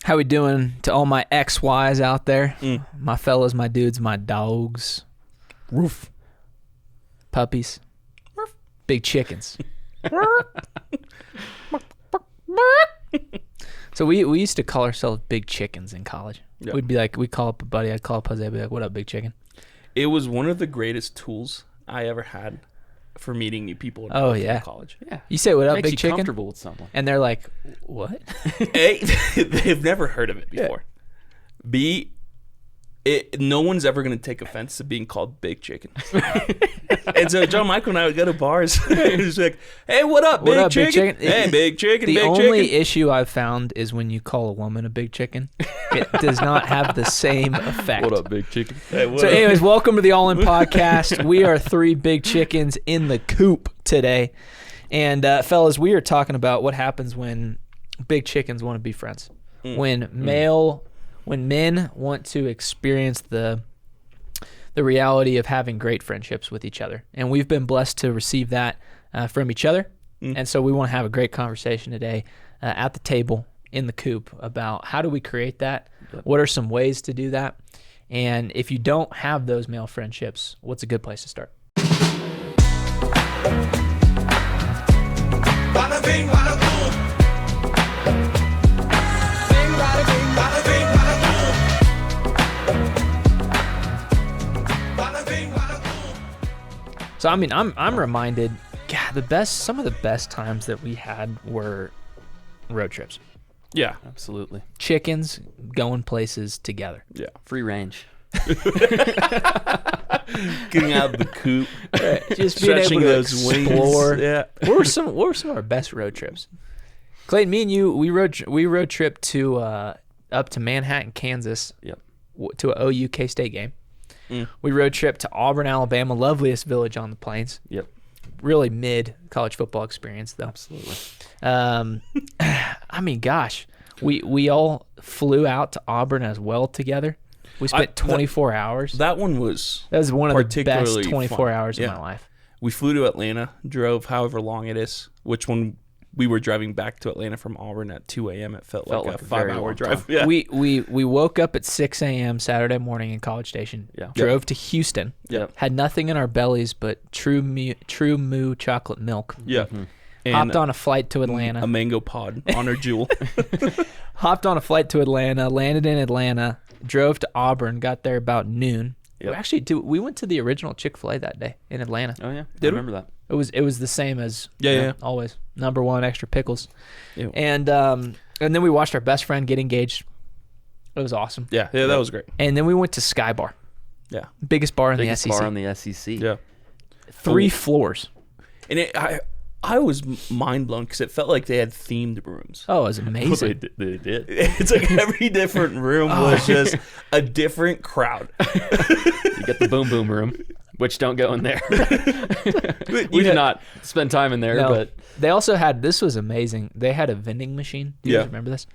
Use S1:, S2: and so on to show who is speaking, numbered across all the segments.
S1: How we doing to all my XYs out there? My fellas, my dudes, my dogs.
S2: Roof.
S1: Puppies. Big chickens. So we used to call ourselves big chickens in college.
S2: Yep.
S1: We'd be like, we'd call up a buddy, I'd call up Jose, I'd be like, what up, big chicken?
S2: It was one of the greatest tools I ever had for meeting new people in college.
S3: Yeah.
S1: You say, what up,
S3: Makes
S1: big
S3: you
S1: chicken?
S3: comfortable with someone.
S1: And they're like, what?
S2: A, they've never heard of it before. Yeah. B, no one's ever going to take offense to being called big chicken. And so John Michael and I would go to bars. He's like, hey, what up, big chicken? Hey, big chicken,
S1: The
S2: big chicken.
S1: The only issue I've found is when you call a woman a big chicken. It does not have the same effect.
S3: What up, big chicken?
S2: Hey,
S1: So anyways, welcome to the All In Podcast. We are three big chickens in the coop today. And fellas, we are talking about what happens when big chickens want to be friends. When men want to experience the reality of having great friendships with each other. And we've been blessed to receive that from each other. And so we want to have a great conversation today at the table in the coop about how do we create that? What are some ways to do that? And if you don't have those male friendships, what's a good place to start?
S4: Bada bing, bada boom. Bing, bada bing, bada bing, bada boom. Bada bing, bada boom.
S1: So I mean, I'm reminded, God, some of the best times that we had were road trips.
S2: Yeah.
S3: Absolutely.
S1: Chickens going places together.
S2: Yeah.
S3: Free range.
S2: Getting out of the coop.
S1: Just being able
S2: Stretching
S1: to
S2: those
S1: explore.
S2: wings. Yeah.
S1: What were some of our best road trips? Clayton, me and you, we road trip to up to Manhattan, Kansas.
S3: Yep.
S1: To a OU K-State game. We road trip to Auburn, Alabama, loveliest village on the plains.
S3: Yep.
S1: Really mid college football experience though.
S3: Absolutely.
S1: I mean, gosh, we all flew out to Auburn as well together. We spent 24 hours.
S2: That was
S1: one of the best
S2: particularly
S1: 24
S2: fun.
S1: hours
S2: Yeah.
S1: of my life.
S2: We flew to Atlanta, drove however long it is, which when we were driving back to Atlanta from Auburn at 2 a.m., it felt like a
S3: very
S2: 5-hour
S3: long
S2: drive.
S3: time.
S2: Yeah.
S1: We woke up at 6 a.m. Saturday morning in College Station.
S3: Yeah.
S1: Drove to Houston.
S3: Yep.
S1: Had nothing in our bellies but True Moo chocolate milk.
S2: Yeah. And
S1: Hopped on a flight to Atlanta.
S2: a mango pod on our jewel.
S1: Hopped on a flight to Atlanta, landed in Atlanta, drove to Auburn, got there about noon.
S3: Yep.
S1: We went to the original Chick-fil-A that day in Atlanta.
S3: Oh, yeah.
S1: Did
S3: I
S1: we?
S3: remember that.
S1: It was the same as
S2: Yeah.
S1: always. Number one, extra pickles.
S2: Ew.
S1: And then we watched our best friend get engaged. It was awesome.
S2: Yeah, that was great.
S1: And then we went to Sky Bar,
S2: Yeah.
S1: biggest bar in
S3: Biggest
S1: the SEC.
S3: bar on the SEC.
S2: Yeah.
S1: 3 floors.
S2: And I was mind blown because it felt like they had themed rooms.
S1: Oh, it was amazing.
S3: They did.
S2: It's like every different room was just a different crowd.
S3: You get the boom boom room, which don't go in there. We did not spend time in there,
S1: No.
S3: but
S1: They also had, this was amazing. They had a vending machine. Do you guys
S2: Yeah.
S1: remember this?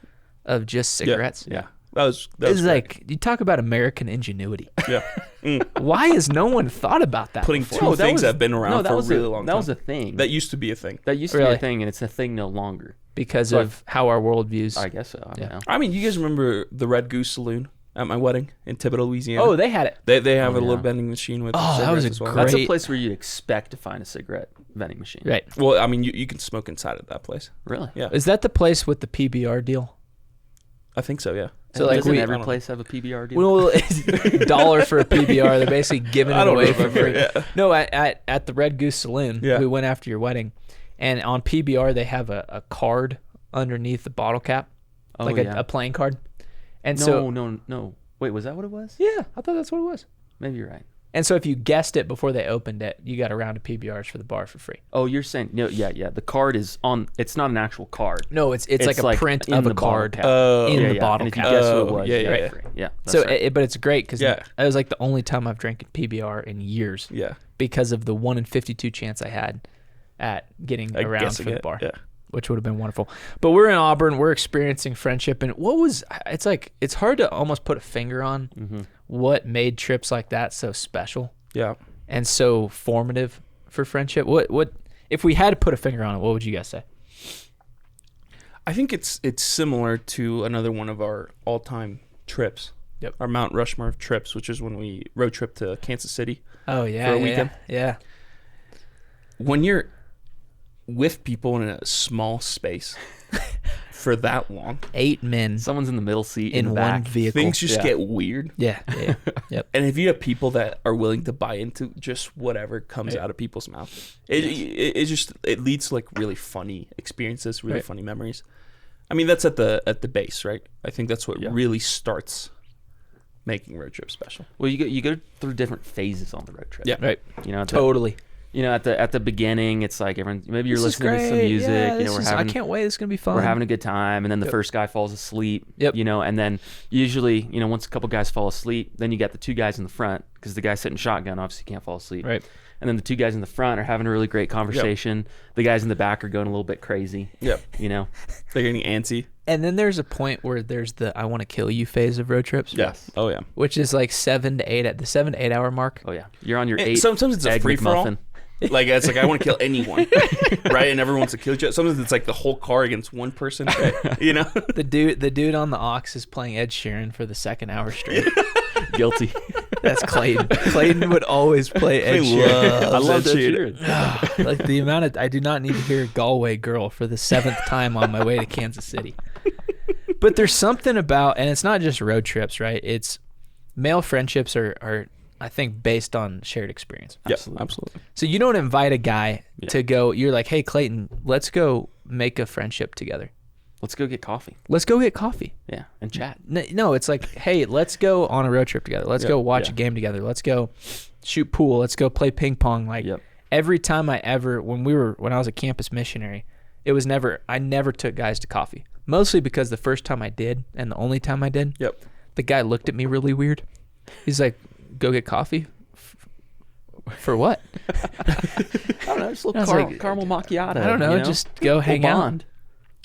S1: Of just cigarettes.
S2: Yeah. That was
S1: It's
S2: great.
S1: like, you talk about American ingenuity.
S2: Yeah.
S1: Why has no one thought about that
S2: Putting
S1: before?
S2: two things that have been around for a really long time.
S3: That was a thing.
S2: That used to be a thing.
S3: That used to be
S1: Really?
S3: a thing, and it's a thing no longer.
S1: Because
S3: So
S1: of how our world views.
S3: I guess so. I don't know.
S2: I mean, you guys remember the Red Goose Saloon at my wedding in Thibodaux, Louisiana?
S1: Oh, they had it.
S2: They have a
S3: yeah.
S2: little vending machine with
S1: Oh, that was
S2: cigarettes
S1: a
S2: as well.
S1: great-
S3: That's a place where you'd expect to find a cigarette vending machine.
S1: Right.
S2: Well, I mean, you can smoke inside of that place.
S3: Really?
S2: Yeah.
S1: Is that the place with the PBR deal?
S2: I think so, yeah.
S1: So, like,
S3: Doesn't
S1: I
S3: every
S2: don't
S3: place have a PBR deal?
S1: Well, it's dollar for a PBR. They're basically giving
S2: I
S1: it
S2: don't
S1: away for
S2: remember,
S1: free.
S2: yeah.
S1: No, at the Red Goose Saloon,
S2: Yeah.
S1: we went after your wedding, and on PBR they have a card underneath the bottle cap,
S3: Oh,
S1: like
S3: yeah.
S1: a playing card. And
S3: no,
S1: so,
S3: no. Wait, was that what it was?
S1: yeah, I thought that's what it was.
S3: Maybe you're right.
S1: And so if you guessed it before they opened it, you got a round of PBRs for the bar for free.
S3: Oh, you're saying no? Yeah. The card is on. It's not an actual card.
S1: No, it's like a print
S3: in
S1: of
S3: the
S1: a
S3: bottle
S1: card
S3: cap.
S1: in
S3: Yeah,
S1: the
S3: yeah.
S1: bottle
S3: And if you
S1: cap.
S3: guess who
S2: Oh,
S3: it was,
S2: yeah,
S3: you got
S2: yeah.
S3: it free. Yeah. That's
S1: So,
S3: right.
S1: but it's great because
S2: Yeah.
S1: it was like the only time I've drank PBR in years.
S2: Yeah.
S1: Because of the 1 in 52 chance I had at getting a round for the bar.
S2: Yeah.
S1: Which would have been wonderful. But we're in Auburn. We're experiencing friendship. And it's hard to almost put a finger on what made trips like that so special
S2: Yeah.
S1: and so formative for friendship. What if we had to put a finger on it, what would you guys say?
S2: I think it's similar to another one of our all-time trips.
S1: Yep.
S2: Our Mount Rushmore of trips, which is when we road trip to Kansas City.
S1: Oh yeah,
S2: For a
S1: yeah,
S2: weekend?
S1: Yeah.
S2: When you're with people in a small space for that long,
S1: 8 men
S3: Someone's in the middle seat
S1: in
S3: the
S1: one
S3: back.
S1: vehicle.
S2: things just
S3: Yeah.
S2: get weird.
S1: Yeah, yeah, yep.
S2: And if you have people that are willing to buy into just whatever comes
S1: Right.
S2: out of people's mouth, it just it leads to like really funny experiences, really
S1: Right.
S2: funny memories. I mean, that's at the base, right? I think that's what
S3: Yeah.
S2: really starts making road trips special.
S3: Well, you go through different phases on the road trip.
S2: Yeah.
S1: Right.
S3: You know,
S1: Totally.
S3: at the beginning, it's like everyone. Maybe you're
S1: This is
S3: listening to some
S1: great.
S3: music.
S1: Yeah,
S3: You know,
S1: I can't wait. This is gonna be fun.
S3: we're having a good time, and then the
S1: Yep.
S3: first guy falls asleep.
S1: Yep.
S3: You know, and then usually, you know, once a couple guys fall asleep, then you got the 2 guys in the front because the guy sitting shotgun obviously can't fall asleep.
S1: Right.
S3: And then the 2 guys in the front are having a really great conversation. The guys in the back are going a little bit crazy.
S2: Yep.
S3: You know.
S2: They're getting antsy.
S1: And then there's a point where there's the I want to kill you phase of road trips.
S3: Yes.
S2: Oh yeah.
S1: Which is like 7 to 8 at the 7 to 8 hour mark.
S3: Oh yeah. You're on your
S2: And
S3: 8.
S2: sometimes it's a
S3: egg
S2: free for all.
S3: McMuffin.
S2: Like it's like I want to kill anyone, right? And everyone wants to kill each other. Sometimes it's like the whole car against one person, you know.
S1: The dude on the aux is playing Ed Sheeran for the second hour straight.
S3: Guilty.
S1: That's Clayton. Clayton would always play Ed
S2: I
S1: Sheeran.
S2: love that
S3: Sheeran.
S1: Like the amount of I do not need to hear Galway Girl for the 7th time on my way to Kansas City. But there's something about, and it's not just road trips, right? It's male friendships are I think based on shared experience.
S2: Yeah, absolutely.
S1: So you don't invite a guy to go. You're like, hey Clayton, let's go make a friendship together.
S3: Let's go get coffee.
S1: Let's go get coffee.
S3: Yeah, and chat.
S1: No, it's like, hey, let's go on a road trip together. Let's go watch a game together. Let's go shoot pool. Let's go play ping pong. Like every time when I was a campus missionary, I never took guys to coffee. Mostly because the first time I did and the only time I did, the guy looked at me really weird. He's like, go get coffee? For what?
S3: I don't know, just a
S1: I was
S3: little
S1: like,
S3: caramel macchiato.
S1: I don't know,
S3: you
S1: just go hang
S3: We'll
S1: out.
S3: bond.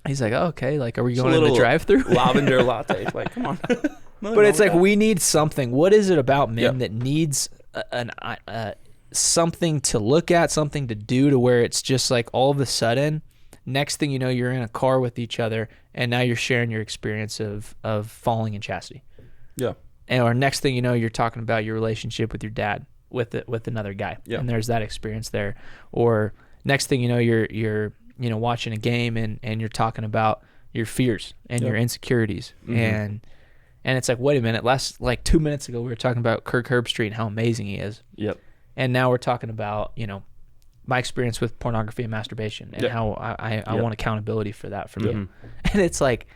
S1: He's like, oh, okay, like, are we
S2: Just
S1: going
S2: a
S1: in the
S2: little
S1: drive-through?
S2: lavender latte. Like, come on.
S1: But it's like we need something. What is it about men
S2: Yep.
S1: that needs something to look at, something to do, to where it's just like all of a sudden, next thing you know, you're in a car with each other, and now you're sharing your experience of falling in chastity.
S2: Yeah.
S1: Or next thing you know, you're talking about your relationship with your dad with another guy, and there's that experience there. Or next thing you know, you're watching a game and you're talking about your fears and your insecurities, and it's like, wait a minute, like 2 minutes ago we were talking about Kirk Herbstreit and how amazing he is, and now we're talking about my experience with pornography and masturbation and how I want accountability for that from you. And it's like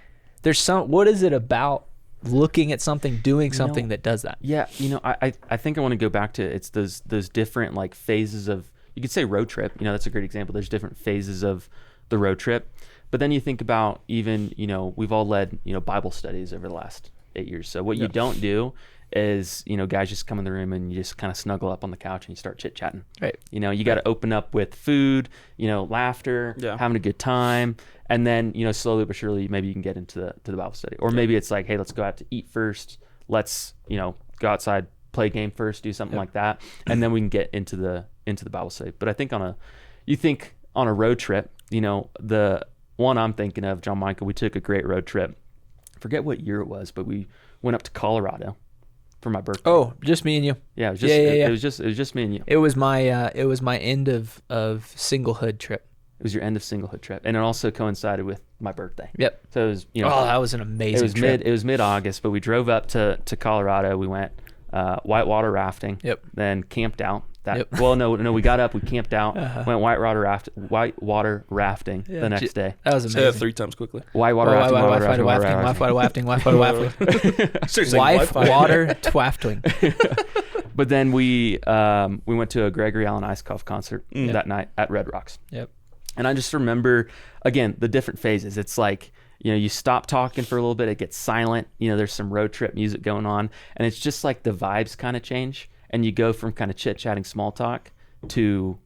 S1: what is it about looking at something, doing something that does that?
S3: Yeah, I think I want to go back to it's those different like phases of, you could say road trip. That's a great example. There's different phases of the road trip. But then you think about even, we've all led, Bible studies over the last 8 years. So what you don't do is, guys just come in the room and you just kind of snuggle up on the couch and you start chit-chatting.
S1: Right.
S3: You got to open up with food, laughter, having a good time. And then, slowly but surely, maybe you can get into the Bible study. Or maybe it's like, hey, let's go out to eat first. Let's, go outside, play a game first, do something like that. And then we can get into the Bible study. But I think on a road trip, the one I'm thinking of, John Michael, we took a great road trip. Forget what year it was, but we went up to Colorado for my birthday.
S1: Oh, just me and you.
S3: Yeah, it was just it was just me and you.
S1: It was my end of singlehood trip.
S3: It was your end of singlehood trip, and it also coincided with my birthday.
S1: Yep.
S3: So it was
S1: that was an amazing trip.
S3: It was mid-August, but we drove up to Colorado. We went whitewater rafting.
S1: Yep.
S3: Then camped out.
S1: Yep.
S3: Well, no, we got up, we camped out, went whitewater rafting the next day.
S1: That was
S2: Say
S1: amazing.
S2: that 3 times quickly.
S3: Whitewater rafting.
S2: Seriously,
S1: Wife,
S2: Wi-Fi.
S1: water, twaftling.
S3: But then we went to a Gregory Alan Isakov concert that night at Red Rocks.
S1: Yep.
S3: And I just remember, again, the different phases. It's like, you stop talking for a little bit, it gets silent. There's some road trip music going on, and it's just like the vibes kind of change. And you go from kind of chit-chatting small talk to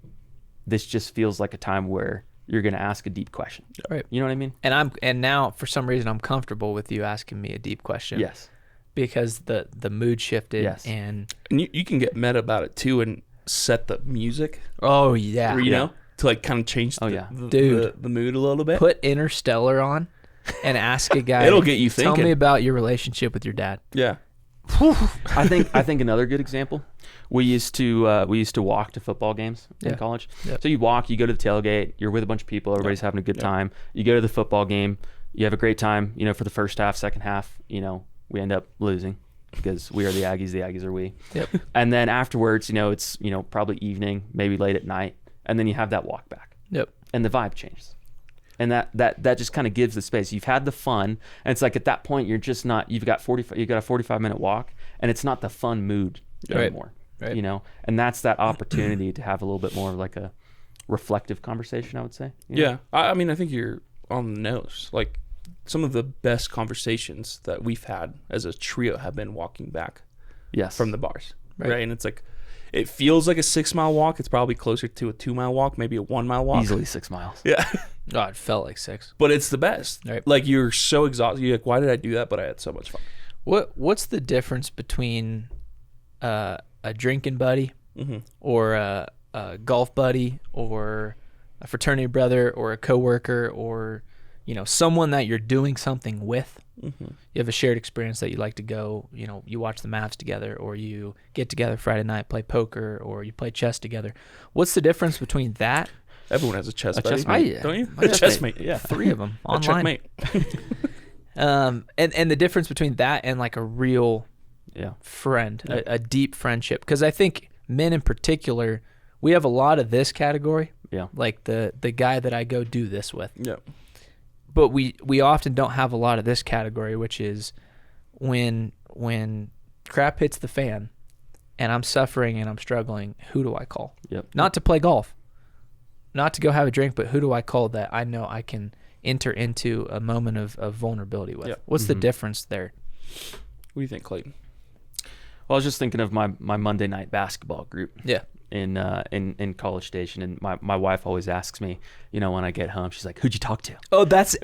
S3: this just feels like a time where you're going to ask a deep question.
S1: Right.
S3: You know what I mean?
S1: And now for some reason I'm comfortable with you asking me a deep question.
S3: Yes.
S1: Because the mood shifted.
S3: Yes.
S1: And
S2: you can get meta about it too and set the music.
S1: oh yeah.
S2: Or, to like kind of change
S1: Dude.
S2: the mood a little bit.
S1: Put Interstellar on and ask a guy.
S2: It'll get you
S1: Tell
S2: thinking.
S1: me about your relationship with your dad.
S2: Yeah.
S3: I think another good example. We used to walk to football games in college.
S1: Yep.
S3: So you walk, you go to the tailgate, you're with a bunch of people, everybody's having a good time. You go to the football game, you have a great time. You know, for the first half, second half, you know, we end up losing because we are the Aggies are we.
S1: Yep.
S3: And then afterwards, you know, it's, you know, probably evening, maybe late at night, and then you have that walk back.
S1: Yep.
S3: And the vibe changes. And that just kind of gives the space. You've had the fun, and it's like at that point you're just not. You've got a 45-minute walk, and it's not the fun mood anymore.
S1: Right.
S3: You know, and that's that opportunity to have a little bit more of like a reflective conversation, I would say. You know?
S2: Yeah. I mean, I think you're on the nose. Like, some of the best conversations that we've had as a trio have been walking back
S3: Yes.
S2: from the bars.
S1: Right.
S2: And it's like, it feels like a 6-mile walk. It's probably closer to a 2-mile walk, maybe a 1-mile walk.
S3: Easily 6 miles.
S2: Yeah.
S1: Oh, it felt like 6.
S2: But it's the best.
S1: Right.
S2: Like, you're so exhausted. You're like, why did I do that? But I had so much fun.
S1: What's the difference between a drinking buddy or a golf buddy or a fraternity brother or a coworker or, you know, someone that you're doing something with? You have a shared experience that you like to go, you know, you watch the Mavs together, or you get together Friday night, play poker, or you play chess together. What's the difference between that?
S2: Everyone has a chess buddy,
S3: chess mate.
S1: I-
S2: don't you?
S1: my
S2: A
S1: chess
S2: chess
S1: mate.
S2: mate, yeah.
S1: 3 of them
S2: A
S1: online.
S2: checkmate.
S1: And the difference between that and like a real
S3: Yeah.
S1: friend, a deep friendship. Because I think men in particular, we have a lot of this category,
S3: Yeah.
S1: like the guy that I go do this with.
S2: Yeah.
S1: But we often don't have a lot of this category, which is when crap hits the fan and I'm suffering and I'm struggling, who do I call?
S3: Yep.
S1: Not to play golf, not to go have a drink, but who do I call that I know I can enter into a moment of vulnerability with?
S2: Yep.
S1: What's the difference there?
S2: What do you think, Clayton?
S3: Well, I was just thinking of my Monday night basketball group.
S1: Yeah.
S3: In College Station, and my wife always asks me, you know, when I get home, she's like, "Who'd you talk to?"
S1: Oh, that's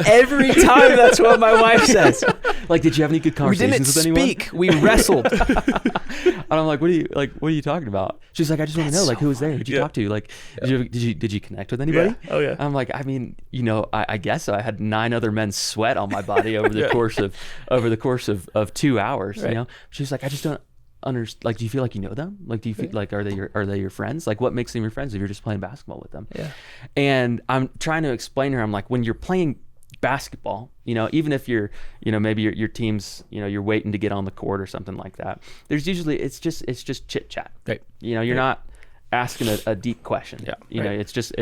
S1: every time. That's what my wife says.
S3: Like, did you have any good
S1: We
S3: conversations
S1: didn't
S3: with anyone?
S1: speak. We wrestled.
S3: And I'm like, what are you talking about? She's like, I just want to know, like, who was there? Who'd you
S2: Yeah.
S3: talk to? Like, did you connect with anybody?
S2: Yeah. Oh, yeah.
S3: I'm like, I mean, you know, I guess so. I had 9 other men's sweat on my body over the course of 2 hours.
S1: Right.
S3: You know, she's like, I just don't understand. Like, do you feel like you know them? Like, do you feel like are they your friends? Like, what makes them your friends if you're just playing basketball with them?
S1: Yeah.
S3: And I'm trying to explain to her, I'm like, when you're playing basketball, you know, even if you're, you know, maybe your team's, you know, you're waiting to get on the court or something like that, there's usually it's just chit chat.
S1: Right.
S3: You know, you're not asking a deep question.
S2: Yeah.
S3: You know, it's just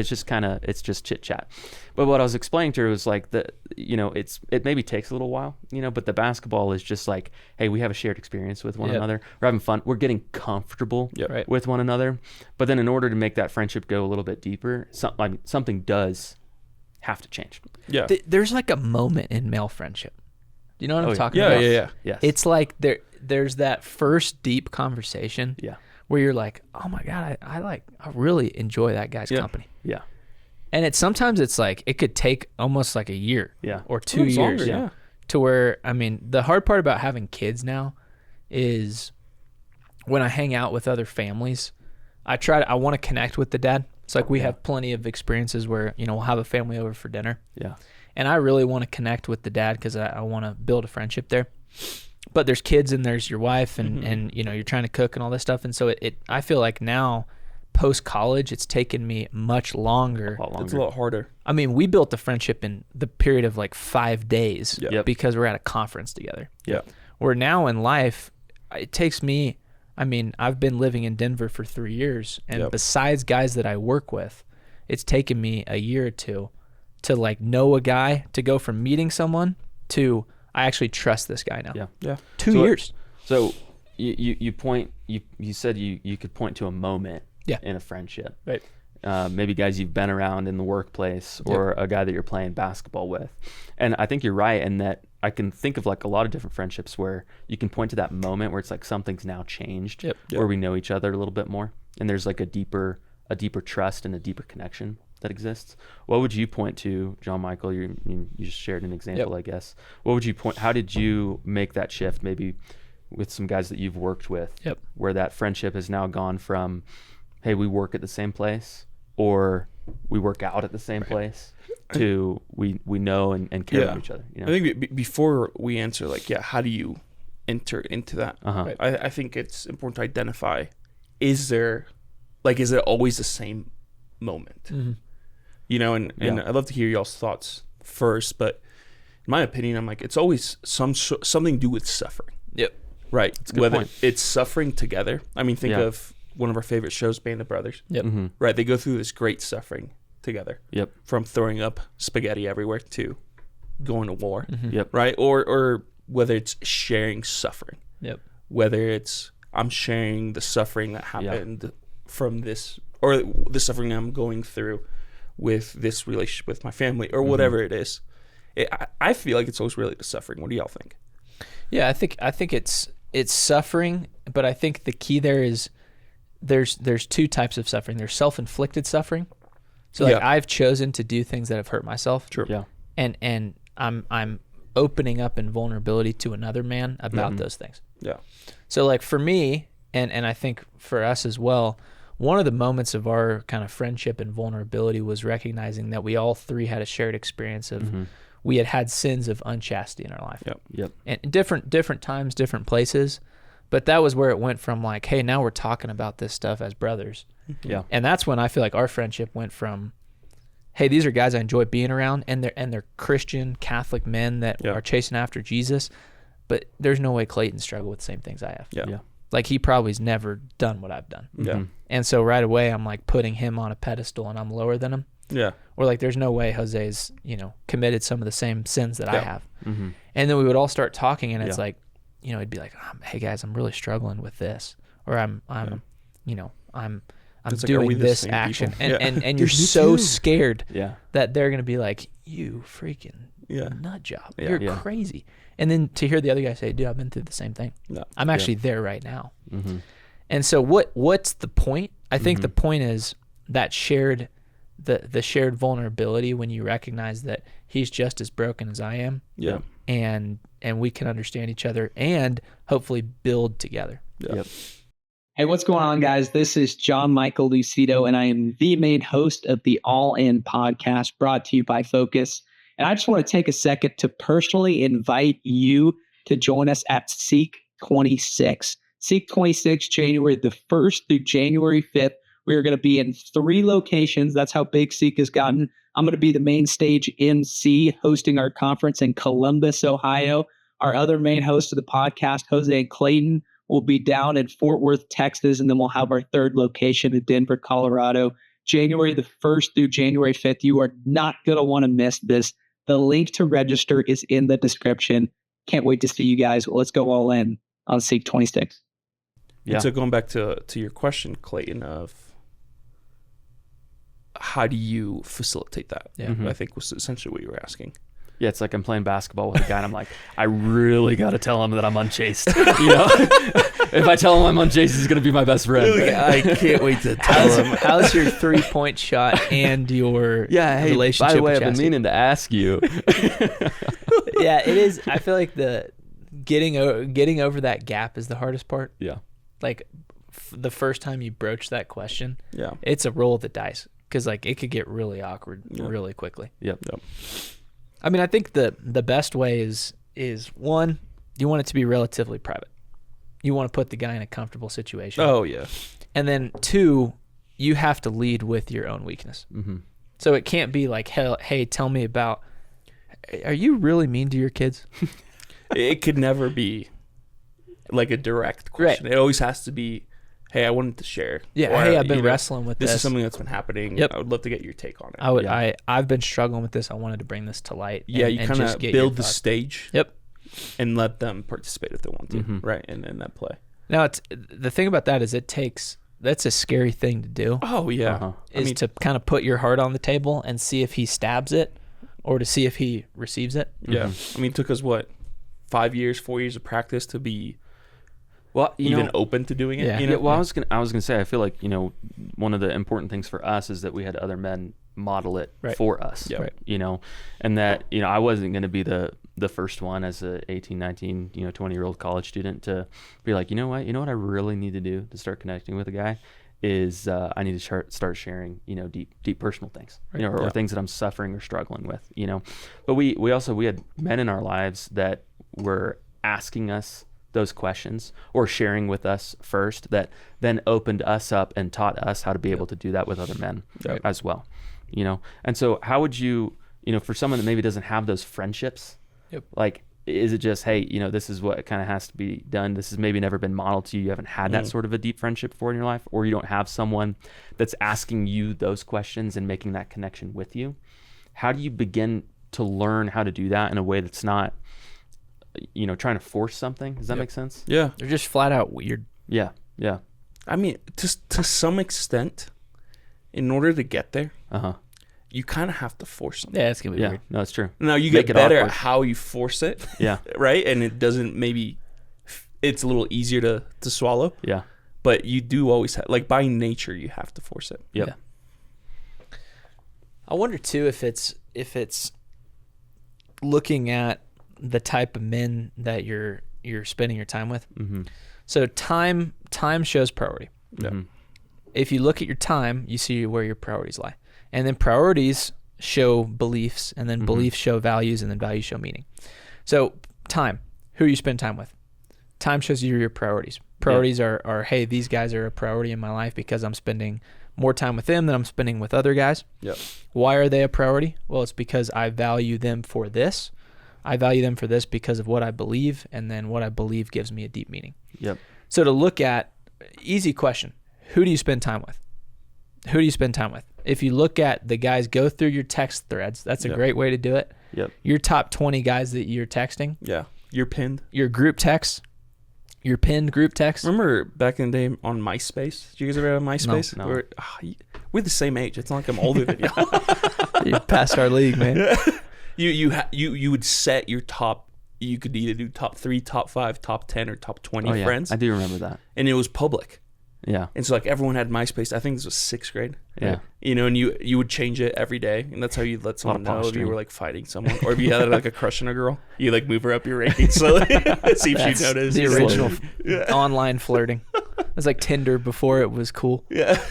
S3: chit chat. But what I was explaining to her was like you know, it maybe takes a little while, you know, but the basketball is just like, hey, we have a shared experience with one
S1: Yep.
S3: another. We're having fun. We're getting comfortable
S2: Yep.
S1: Right.
S3: with one another. But then in order to make that friendship go a little bit deeper, something does have to change.
S2: Yeah.
S1: There's like a moment in male friendship. Do you know what I'm
S3: yeah.
S1: talking
S2: Yeah,
S1: about?
S2: yeah.
S3: Yes.
S1: It's like there's that first deep conversation
S3: yeah.
S1: where you're like, oh my God, I really enjoy that guy's
S2: Yeah.
S1: company.
S3: Yeah.
S1: And sometimes it's like, it could take almost like a year
S3: Yeah.
S1: or 2
S2: It's
S1: years
S2: longer, yeah.
S1: to where, I mean, the hard part about having kids now is when I hang out with other families, I want to connect with the dad. It's like we have plenty of experiences where, you know, we'll have a family over for dinner.
S3: Yeah.
S1: And I really want to connect with the dad because I want to build a friendship there. But there's kids and there's your wife and you know, you're trying to cook and all this stuff. And so I feel like now, post-college, it's taken me much longer.
S3: A lot longer.
S2: It's a lot harder.
S1: I mean, we built the friendship in the period of like 5 days
S2: Yep.
S1: because we're at a conference together.
S2: Yeah.
S1: Where now in life, it takes me, I mean, I've been living in Denver for 3 years. And
S2: Yep.
S1: besides guys that I work with, it's taken me a year or two to like know a guy, to go from meeting someone to I actually trust this guy now.
S3: Yeah.
S2: Yeah.
S1: 2
S3: So-
S1: years.
S3: So you said you could point to a moment
S1: Yeah.
S3: in a friendship.
S1: Right.
S3: Maybe guys you've been around in the workplace or a guy that you're playing basketball with. And I think you're right in that I can think of like a lot of different friendships where you can point to that moment where it's like something's now changed,
S1: Yep.
S3: where we know each other a little bit more. And there's like a deeper trust and a deeper connection that exists. What would you point to, John Michael? You just shared an example, I guess. What would you point? How did you make that shift? Maybe with some guys that you've worked with,
S1: Yep.
S3: where that friendship has now gone from, hey, we work at the same place, or we work out at the same place, to we know and care about each other. You know?
S2: I think before we answer, like, how do you enter into that? I think it's important to identify, is it always the same moment? You know, and I'd love to hear y'all's thoughts first, but in my opinion, I'm like, it's always something to do with suffering.
S1: Yep.
S2: Right.
S3: That's a good
S2: Whether
S3: point.
S2: it's suffering together. I mean, think of one of our favorite shows, Band of Brothers.
S1: Yep.
S2: Right. They go through this great suffering together.
S3: Yep.
S2: From throwing up spaghetti everywhere to going to war.
S3: Yep.
S2: Right. Or whether it's sharing suffering.
S1: Yep.
S2: Whether it's I'm sharing the suffering that happened from this, or the suffering I'm going through with this relationship with my family, or whatever it is. I feel like it's always related to suffering. What do y'all think?
S1: Yeah, I think it's suffering, but I think the key there is there's two types of suffering. There's self-inflicted suffering. So like I've chosen to do things that have hurt myself.
S2: True.
S3: Yeah.
S1: And I'm opening up in vulnerability to another man about those things.
S2: Yeah.
S1: So like for me, and I think for us as well, one of the moments of our kind of friendship and vulnerability was recognizing that we all three had a shared experience of we had sins of unchastity in our life.
S3: Yep.
S1: And different times, different places. But that was where it went from like, hey, now we're talking about this stuff as brothers.
S3: Yeah.
S1: And that's when I feel like our friendship went from, hey, these are guys I enjoy being around, and they're Christian Catholic men that are chasing after Jesus. But there's no way Clayton struggled with the same things I have.
S3: Yeah.
S1: Like he probably's never done what I've done.
S2: Yeah.
S1: And so right away I'm like putting him on a pedestal and I'm lower than him.
S2: Yeah.
S1: Or like there's no way Jose's, committed some of the same sins that I have. And then we would all start talking, and it's like, he'd be like, hey guys, I'm really struggling with this. Or I'm
S2: It's like, are we
S1: doing
S2: the
S1: this
S2: same
S1: action.
S2: people?
S1: And you're so scared
S3: Yeah.
S1: that they're going to be like, you freaking nut job.
S2: Yeah.
S1: You're
S3: Yeah.
S1: crazy. And then to hear the other guy say, dude, I've been through the same thing.
S2: Yeah.
S1: I'm actually there right now. And so what's the point? I think the point is that shared the shared vulnerability when you recognize that he's just as broken as I am.
S2: Yeah.
S1: And we can understand each other and hopefully build together.
S2: Yeah.
S3: Yep.
S5: Hey, what's going on, guys? This is John Michael Lucido, and I am the main host of the All In podcast brought to you by Focus. And I just want to take a second to personally invite you to join us at Seek 26. Seek 26, January the 1st through January 5th. We are going to be in 3 locations. That's how big Seek has gotten. I'm going to be the main stage MC hosting our conference in Columbus, Ohio. Our other main host of the podcast, Jose and Clayton, will be down in Fort Worth, Texas, and then we'll have our 3rd location in Denver, Colorado, January the 1st through January 5th. You are not going to want to miss this. The link to register is in the description. Can't wait to see you guys. Let's go all in on Seek 26.
S3: Yeah.
S2: And so going back to your question, Clayton, of how do you facilitate that?
S1: Yeah.
S2: I think was essentially what you were asking.
S3: Yeah, it's like I'm playing basketball with a guy and I'm like, I really got to tell him that I'm unchaste. If I tell him I'm unchaste, he's going to be my best friend.
S2: I can't wait to tell him.
S1: How's your 3-point shot and your
S3: Hey,
S1: relationship
S3: by the way,
S1: with
S3: I've been
S1: chastity?
S3: meaning to ask you.
S1: Yeah, it is. I feel like the getting over that gap is the hardest part.
S3: Yeah.
S1: Like the first time you broach that question,
S2: Yeah.
S1: it's a roll of the dice because like it could get really awkward really quickly.
S3: Yep.
S1: I mean, I think the best way is one, you want it to be relatively private. You want to put the guy in a comfortable situation.
S2: Oh, yeah.
S1: And then 2, you have to lead with your own weakness. So it can't be like, hey, tell me about, are you really mean to your kids?
S2: It could never be like a direct question.
S1: Right.
S2: It always has to be, hey, I wanted to share.
S1: Yeah,
S2: Or,
S1: hey, I've been wrestling with
S2: this
S1: this.
S2: is something that's been happening.
S1: Yep.
S2: I would love to get your take on it.
S1: I've been struggling with this. I wanted to bring this to light.
S2: Yeah, you
S1: and
S2: kind
S1: just
S2: of
S1: get your
S2: build the
S1: thoughts.
S2: stage.
S1: Yep.
S2: And let them participate if they want to, right? And in that play.
S1: Now, it's the thing about that is that's a scary thing to do.
S2: Oh yeah.
S3: Uh-huh.
S1: Is to kind of put your heart on the table and see if he stabs it, or to see if he receives it.
S2: Yeah. I mean, it took us 4 years of practice to be
S3: Well,
S2: open to doing it.
S1: Yeah.
S2: You know?
S3: Yeah, well, I was gonna say, I feel like one of the important things for us is that we had other men model it for us.
S2: Yeah. Right.
S3: And that I wasn't gonna be the first one as a 18, 19, 20-year-old college student to be like, you know what I really need to do to start connecting with a guy is I need to start sharing, deep personal things, or things that I'm suffering or struggling with, But we had men in our lives that were asking us those questions or sharing with us first, that then opened us up and taught us how to be able to do that with other men as well, And so how would you, for someone that maybe doesn't have those friendships, like, is it just, hey, this is what kind of has to be done. This has maybe never been modeled to you. You haven't had that sort of a deep friendship before in your life, or you don't have someone that's asking you those questions and making that connection with you. How do you begin to learn how to do that in a way that's not, trying to force something? Does that make sense?
S2: Yeah.
S1: They're just flat out weird.
S3: Yeah. Yeah.
S2: I mean, to some extent, in order to get there, you kind of have to force something.
S1: Yeah, it's going to be weird.
S3: No, it's true.
S2: Now, you
S3: Make
S2: get
S3: it
S2: better
S3: awkward.
S2: at how you force it.
S3: Yeah.
S2: Right? And it doesn't, maybe it's a little easier to swallow.
S3: Yeah.
S2: But you do always have, like, by nature, you have to force it.
S3: Yep.
S1: Yeah. I wonder too if it's looking at the type of men that you're spending your time with.
S3: Mm-hmm.
S1: So time shows priority.
S2: Yeah.
S3: Mm-hmm.
S1: If you look at your time, you see where your priorities lie. And then priorities show beliefs, and then beliefs show values, and then values show meaning. So time, who you spend time with. Time shows you your priorities. Priorities are, hey, these guys are a priority in my life because I'm spending more time with them than I'm spending with other guys.
S2: Yep.
S1: Why are they a priority? Well, it's because I value them for this. I value them for this because of what I believe, and then what I believe gives me a deep meaning.
S3: Yep.
S1: So to look at, easy question, who do you spend time with? Who do you spend time with? If you look at the guys, go through your text threads. That's a great way to do it.
S3: Yep.
S1: Your top 20 guys that you're texting.
S2: Yeah. You're pinned.
S1: Your group texts. Your pinned group text.
S2: Remember back in the day on MySpace? Did you guys ever have MySpace?
S3: No.
S2: We're the same age. It's not like I'm older than you.
S1: You passed our league, man.
S2: You would set your top. You could either do top 3, top 5, top 10, or top 20 friends,
S3: I do remember that.
S2: and it was public.
S3: Yeah.
S2: And so, like, everyone had MySpace. I think this was 6th grade.
S3: Yeah.
S2: And you would change it every day, and that's how you let someone know if you
S3: posturing.
S2: were like fighting someone, or if you had like a crush on a girl. You like move her up your ranking slowly, see if
S1: That's
S2: she noticed.
S1: the original online flirting. It was like Tinder before it was cool.
S2: Yeah.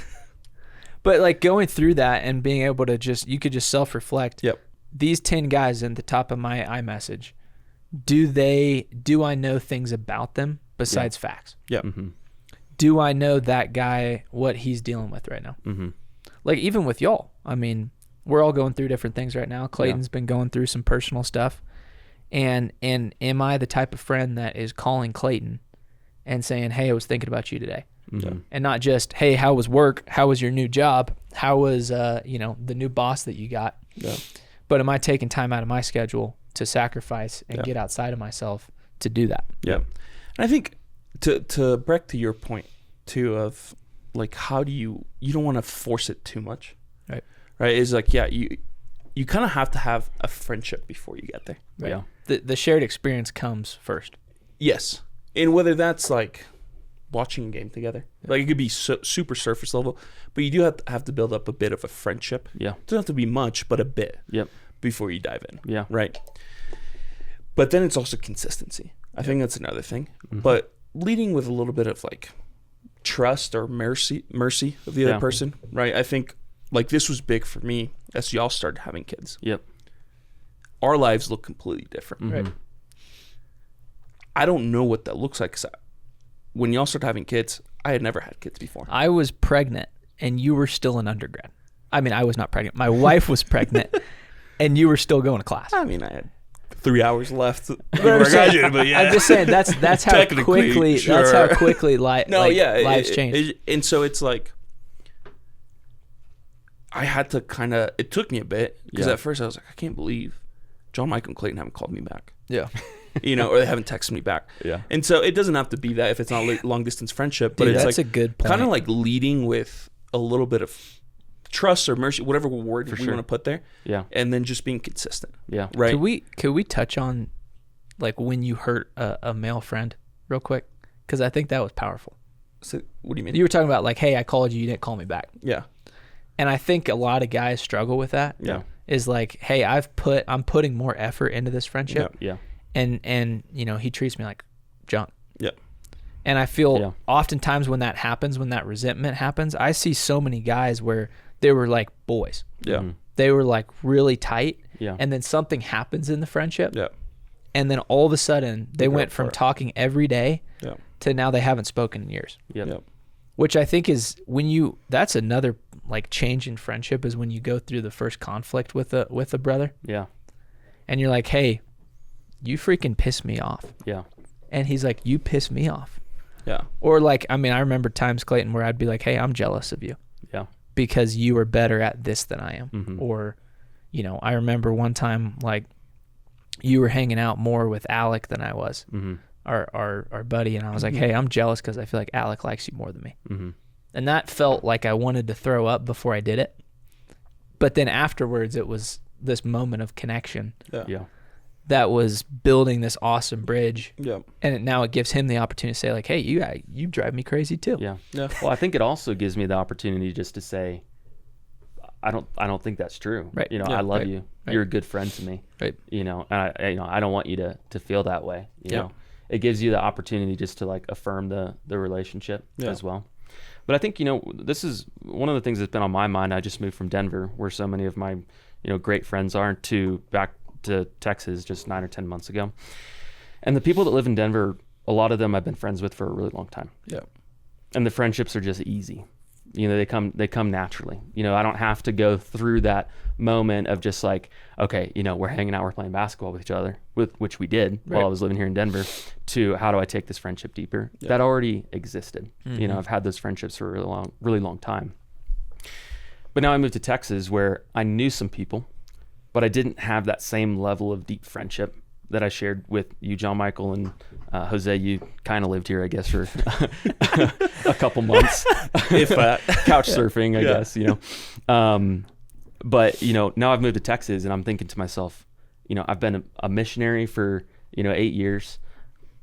S1: But like going through that and being able to you could just self-reflect.
S2: Yep.
S1: These 10 guys in the top of my iMessage, do I know things about them besides facts?
S2: Yep.
S3: Mm-hmm.
S1: Do I know that guy, what he's dealing with right now?
S3: Mm-hmm.
S1: Like even with y'all, I mean, we're all going through different things right now. Clayton's been going through some personal stuff. And am I the type of friend that is calling Clayton and saying, hey, I was thinking about you today?
S3: Mm-hmm.
S1: And not just, hey, how was work? How was your new job? How was, the new boss that you got?
S2: Yeah.
S1: But am I taking time out of my schedule to sacrifice and get outside of myself to do that?
S2: Yeah. And I think to Breck, to your point too, of like, how do you don't want to force it too much. Right. Is like, you kind of have to have a friendship before you get there.
S1: Right.
S3: Yeah.
S1: The shared experience comes first.
S2: Yes. And whether that's like watching a game together, like it could be super surface level, but you do have to build up a bit of a friendship.
S3: Yeah.
S2: It doesn't have to be much, but a bit.
S3: Yep.
S2: Before you dive in.
S3: Yeah.
S2: Right. But then it's also consistency. I think that's another thing.
S3: Mm-hmm.
S2: But leading with a little bit of like trust or mercy of the other person, right? I think like this was big for me as y'all started having kids.
S3: Yep.
S2: Our lives look completely different.
S3: Mm-hmm.
S1: Right.
S2: I don't know what that looks like. 'Cause when y'all started having kids, I had never had kids before.
S1: I was pregnant and you were still an undergrad. I mean, I was not pregnant. My wife was pregnant and you were still going to class.
S2: I mean, I had 3 hours left before I graduated, but yeah.
S1: I'm just saying that's how
S2: Technically,
S1: quickly
S2: sure.
S1: that's how quickly lives change.
S2: And so it's like I had to kind of. It took me a bit because at first I was like, I can't believe John, Michael, and Clayton haven't called me back.
S1: Yeah.
S2: Or they haven't texted me back.
S3: Yeah.
S2: And so it doesn't have to be that if it's not long distance friendship, but
S1: Dude,
S2: it's
S1: that's
S2: like
S1: a good point.
S2: kind of like leading with a little bit of trust or mercy, whatever word we
S3: sure.
S2: want to put there.
S3: Yeah.
S2: And then just being consistent.
S3: Yeah.
S2: Right.
S1: Could we touch on like when you hurt a male friend real quick? Because I think that was powerful.
S2: So what do you mean?
S1: You were talking about like, hey, I called you, you didn't call me back.
S2: Yeah.
S1: And I think a lot of guys struggle with that.
S2: Yeah.
S1: Is like, hey, I'm putting more effort into this friendship.
S3: Yeah.
S1: And he treats me like junk.
S2: Yeah.
S1: And I feel oftentimes when that happens, when that resentment happens, I see so many guys where they were like boys.
S2: Yeah.
S1: They were like really tight.
S3: Yeah.
S1: And then something happens in the friendship.
S2: Yeah.
S1: And then all of a sudden they went from talking every day to now they haven't spoken in years.
S2: Yep.
S1: Which I think is that's another like change in friendship is when you go through the first conflict with a brother.
S3: Yeah.
S1: And you're like, hey, you freaking piss me off.
S3: Yeah.
S1: And he's like, you piss me off.
S2: Yeah.
S1: Or like, I mean, I remember times, Clayton, where I'd be like, hey, I'm jealous of you.
S3: Yeah.
S1: Because you are better at this than I am.
S3: Mm-hmm.
S1: Or, you know, I remember one time like you were hanging out more with Alec than I was, our buddy. And I was like, hey, I'm jealous because I feel like Alec likes you more than me.
S3: Mm-hmm.
S1: And that felt like I wanted to throw up before I did it. But then afterwards, it was this moment of connection.
S3: Yeah.
S1: That was building this awesome bridge.
S2: Yeah.
S1: And now it gives him the opportunity to say like, hey, you drive me crazy too.
S3: Yeah.
S2: Yeah.
S3: Well, I think it also gives me the opportunity just to say, I don't think that's true.
S1: Right.
S3: You know,
S1: Yeah.
S3: I love
S1: Right.
S3: you.
S1: Right.
S3: You're a good friend to me.
S1: Right.
S3: You know, and I don't want you to feel that way. You know, it gives you the opportunity just to like affirm the relationship as well. But I think, you know, this is one of the things that's been on my mind. I just moved from Denver, where so many of my, you know, great friends are, back to Texas just 9 or 10 months ago. And the people that live in Denver, a lot of them I've been friends with for a really long time.
S2: Yeah.
S3: And the friendships are just easy. You know, they come naturally. You know, I don't have to go through that moment of just like, okay, you know, we're hanging out, we're playing basketball with each other, which we did while I was living here in Denver, to how do I take this friendship deeper? Yeah. That already existed. Mm-hmm. You know, I've had those friendships for a really long time. But now I moved to Texas where I knew some people, but I didn't have that same level of deep friendship that I shared with you, John Michael, and Jose. You kind of lived here, I guess, for a couple months, if couch surfing, I guess, you know. But you know, now I've moved to Texas, and I'm thinking to myself, you know, I've been a missionary for 8 years,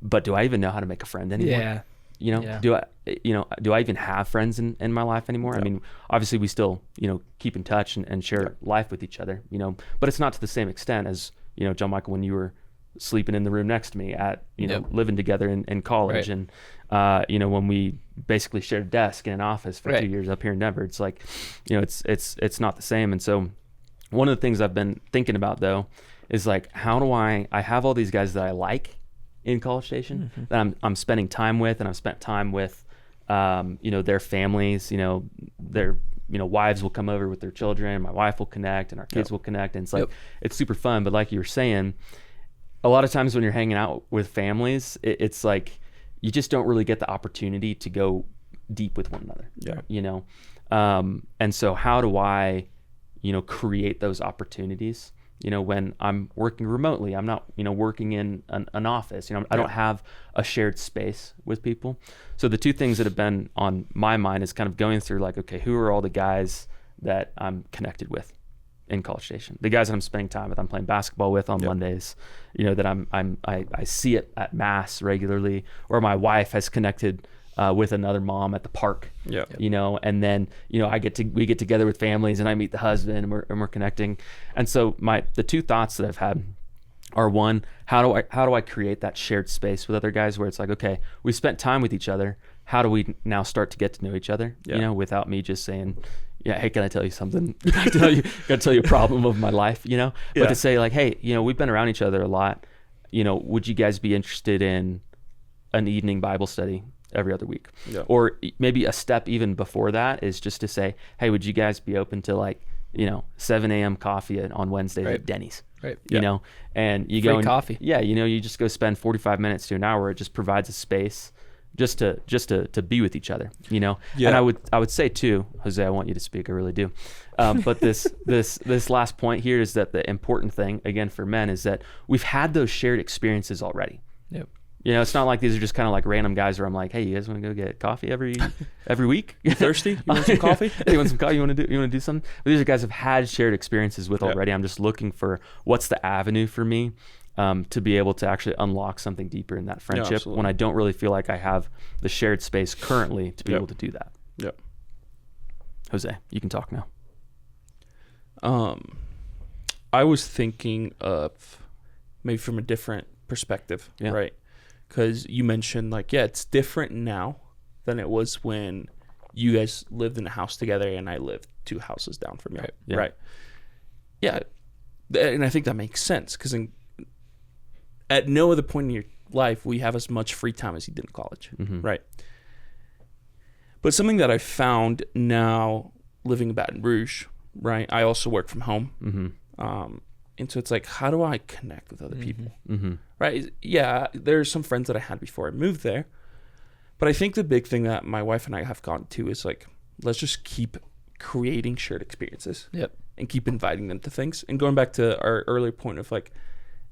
S3: but do I even know how to make a friend anymore?
S1: Yeah.
S3: You know, do I even have friends in my life anymore? Yeah. I mean, obviously we still, you know, keep in touch and share life with each other, you know, but it's not to the same extent as, you know, John Michael, when you were sleeping in the room next to me at, you know, living together in college. Right. And, you know, when we basically shared a desk in an office for 2 years up here in Denver, it's like, you know, it's not the same. And so one of the things I've been thinking about though, is like, how do I have all these guys that I like in College Station that I'm spending time with, and I've spent time with, you know, their families, you know, their, you know, wives will come over with their children, my wife will connect, and our kids will connect. And it's like, it's super fun. But like you were saying, a lot of times when you're hanging out with families, it's like, you just don't really get the opportunity to go deep with one another, you know? And so how do I, you know, create those opportunities? You know, when I'm working remotely, I'm not, you know, working in an office, you know, I don't have a shared space with people. So the two things that have been on my mind is kind of going through like, okay, who are all the guys that I'm connected with in College Station? The guys that I'm spending time with, I'm playing basketball with on Mondays, you know, that I see it at mass regularly, or my wife has connected with another mom at the park, you know, and then, you know, we get together with families, and I meet the husband, and we're connecting. And so the two thoughts that I've had are, one, how do I create that shared space with other guys where it's like, okay, we spent time with each other. How do we now start to get to know each other, you know, without me just saying, yeah, hey, can I tell you something? Can I tell you a problem of my life, you know? But to say like, hey, you know, we've been around each other a lot. You know, would you guys be interested in an evening Bible study every other week? Or maybe a step even before that is just to say, hey, would you guys be open to like, you know, 7 a.m. coffee on Wednesdays at Denny's? Right. You know, and you go
S1: coffee.
S3: Yeah, you know, you just go spend 45 minutes to an hour. It just provides a space just to be with each other, you know. And I would say too, Jose, I want you to speak, I really do. But this last point here is that the important thing again for men is that we've had those shared experiences already. Yep. You know, it's not like these are just kind of like random guys where I'm like, hey, you guys want to go get coffee every week?
S2: You thirsty? You want some coffee?
S3: Hey, you want some coffee? You want to do something? But these are guys I've had shared experiences with already. I'm just looking for what's the avenue for me to be able to actually unlock something deeper in that friendship when I don't really feel like I have the shared space currently to be able to do that.
S2: Yep.
S3: Jose, you can talk now.
S2: I was thinking of maybe from a different perspective, right? because you mentioned like, yeah, it's different now than it was when you guys lived in a house together and I lived 2 houses down from you.
S1: Right.
S3: Yeah.
S2: Right. Yeah. And I think that makes sense because at no other point in your life we have as much free time as you did in college. Right. But something that I found now living in Baton Rouge, right? I also work from home. And so it's like, how do I connect with other people? Right? Yeah, there's some friends that I had before I moved there. But I think the big thing that my wife and I have gotten to is like, let's just keep creating shared experiences.
S1: Yep.
S2: And keep inviting them to things. And going back to our earlier point of like,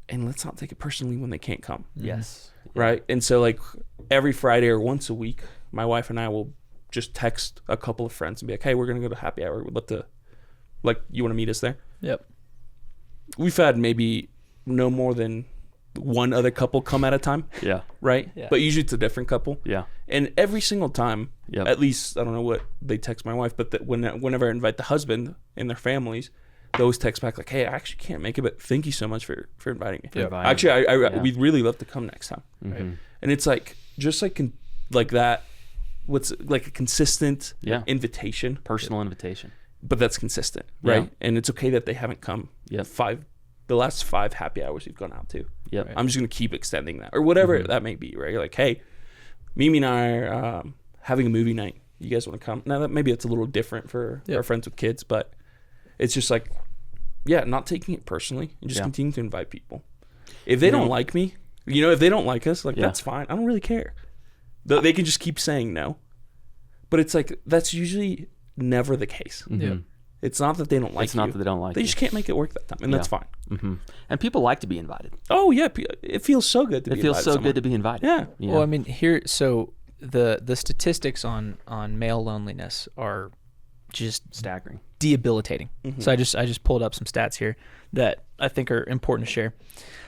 S2: and let's not take it personally when they can't come.
S3: Yes.
S2: Right? And so like every Friday or once a week, my wife and I will just text a couple of friends and be like, hey, we're going to go to happy hour. We'd love to, like, you want to meet us there?
S1: Yep.
S2: We've had maybe no more than one other couple come at a time.
S3: Yeah.
S2: Right?
S1: Yeah.
S2: But usually it's a different couple.
S3: Yeah.
S2: And every single time,
S3: Yep.
S2: at least, I don't know what they text my wife, but whenever I invite the husband and their families, they always text back like, hey, I actually can't make it, but thank you so much for inviting me.
S3: Yep.
S2: Actually,
S3: Yeah.
S2: we'd really love to come next time.
S1: Right.
S2: And it's like, just like that, what's like a consistent
S3: Yeah.
S2: invitation,
S3: Personal invitation.
S2: but that's consistent, right?
S3: Yeah.
S2: And it's okay that they haven't come.
S3: Yep.
S2: The last 5 happy hours we've gone out to.
S3: Yep.
S2: I'm just gonna keep extending that, or whatever that may be, right? Like, hey, Mimi and I are having a movie night. You guys want to come? Now that maybe it's a little different for our friends with kids, but it's just like, yeah, not taking it personally and just continuing to invite people. If they don't like me, if they don't like us, like that's fine. I don't really care. They can just keep saying no, but it's like that's usually never the case.
S1: Yeah.
S2: It's not that they don't like
S3: It's
S2: you.
S3: not that they don't like
S2: They
S3: you.
S2: just can't make it work that time, and that's fine.
S3: And people like to be invited.
S2: Oh yeah, it feels so good to be
S3: It feels
S2: invited
S3: so
S2: somewhere.
S3: good to be invited.
S2: Yeah.
S3: You
S1: Well,
S3: know?
S1: I mean, so the statistics on male loneliness are just
S3: Staggering.
S1: debilitating. So I just pulled up some stats here that I think are important to share.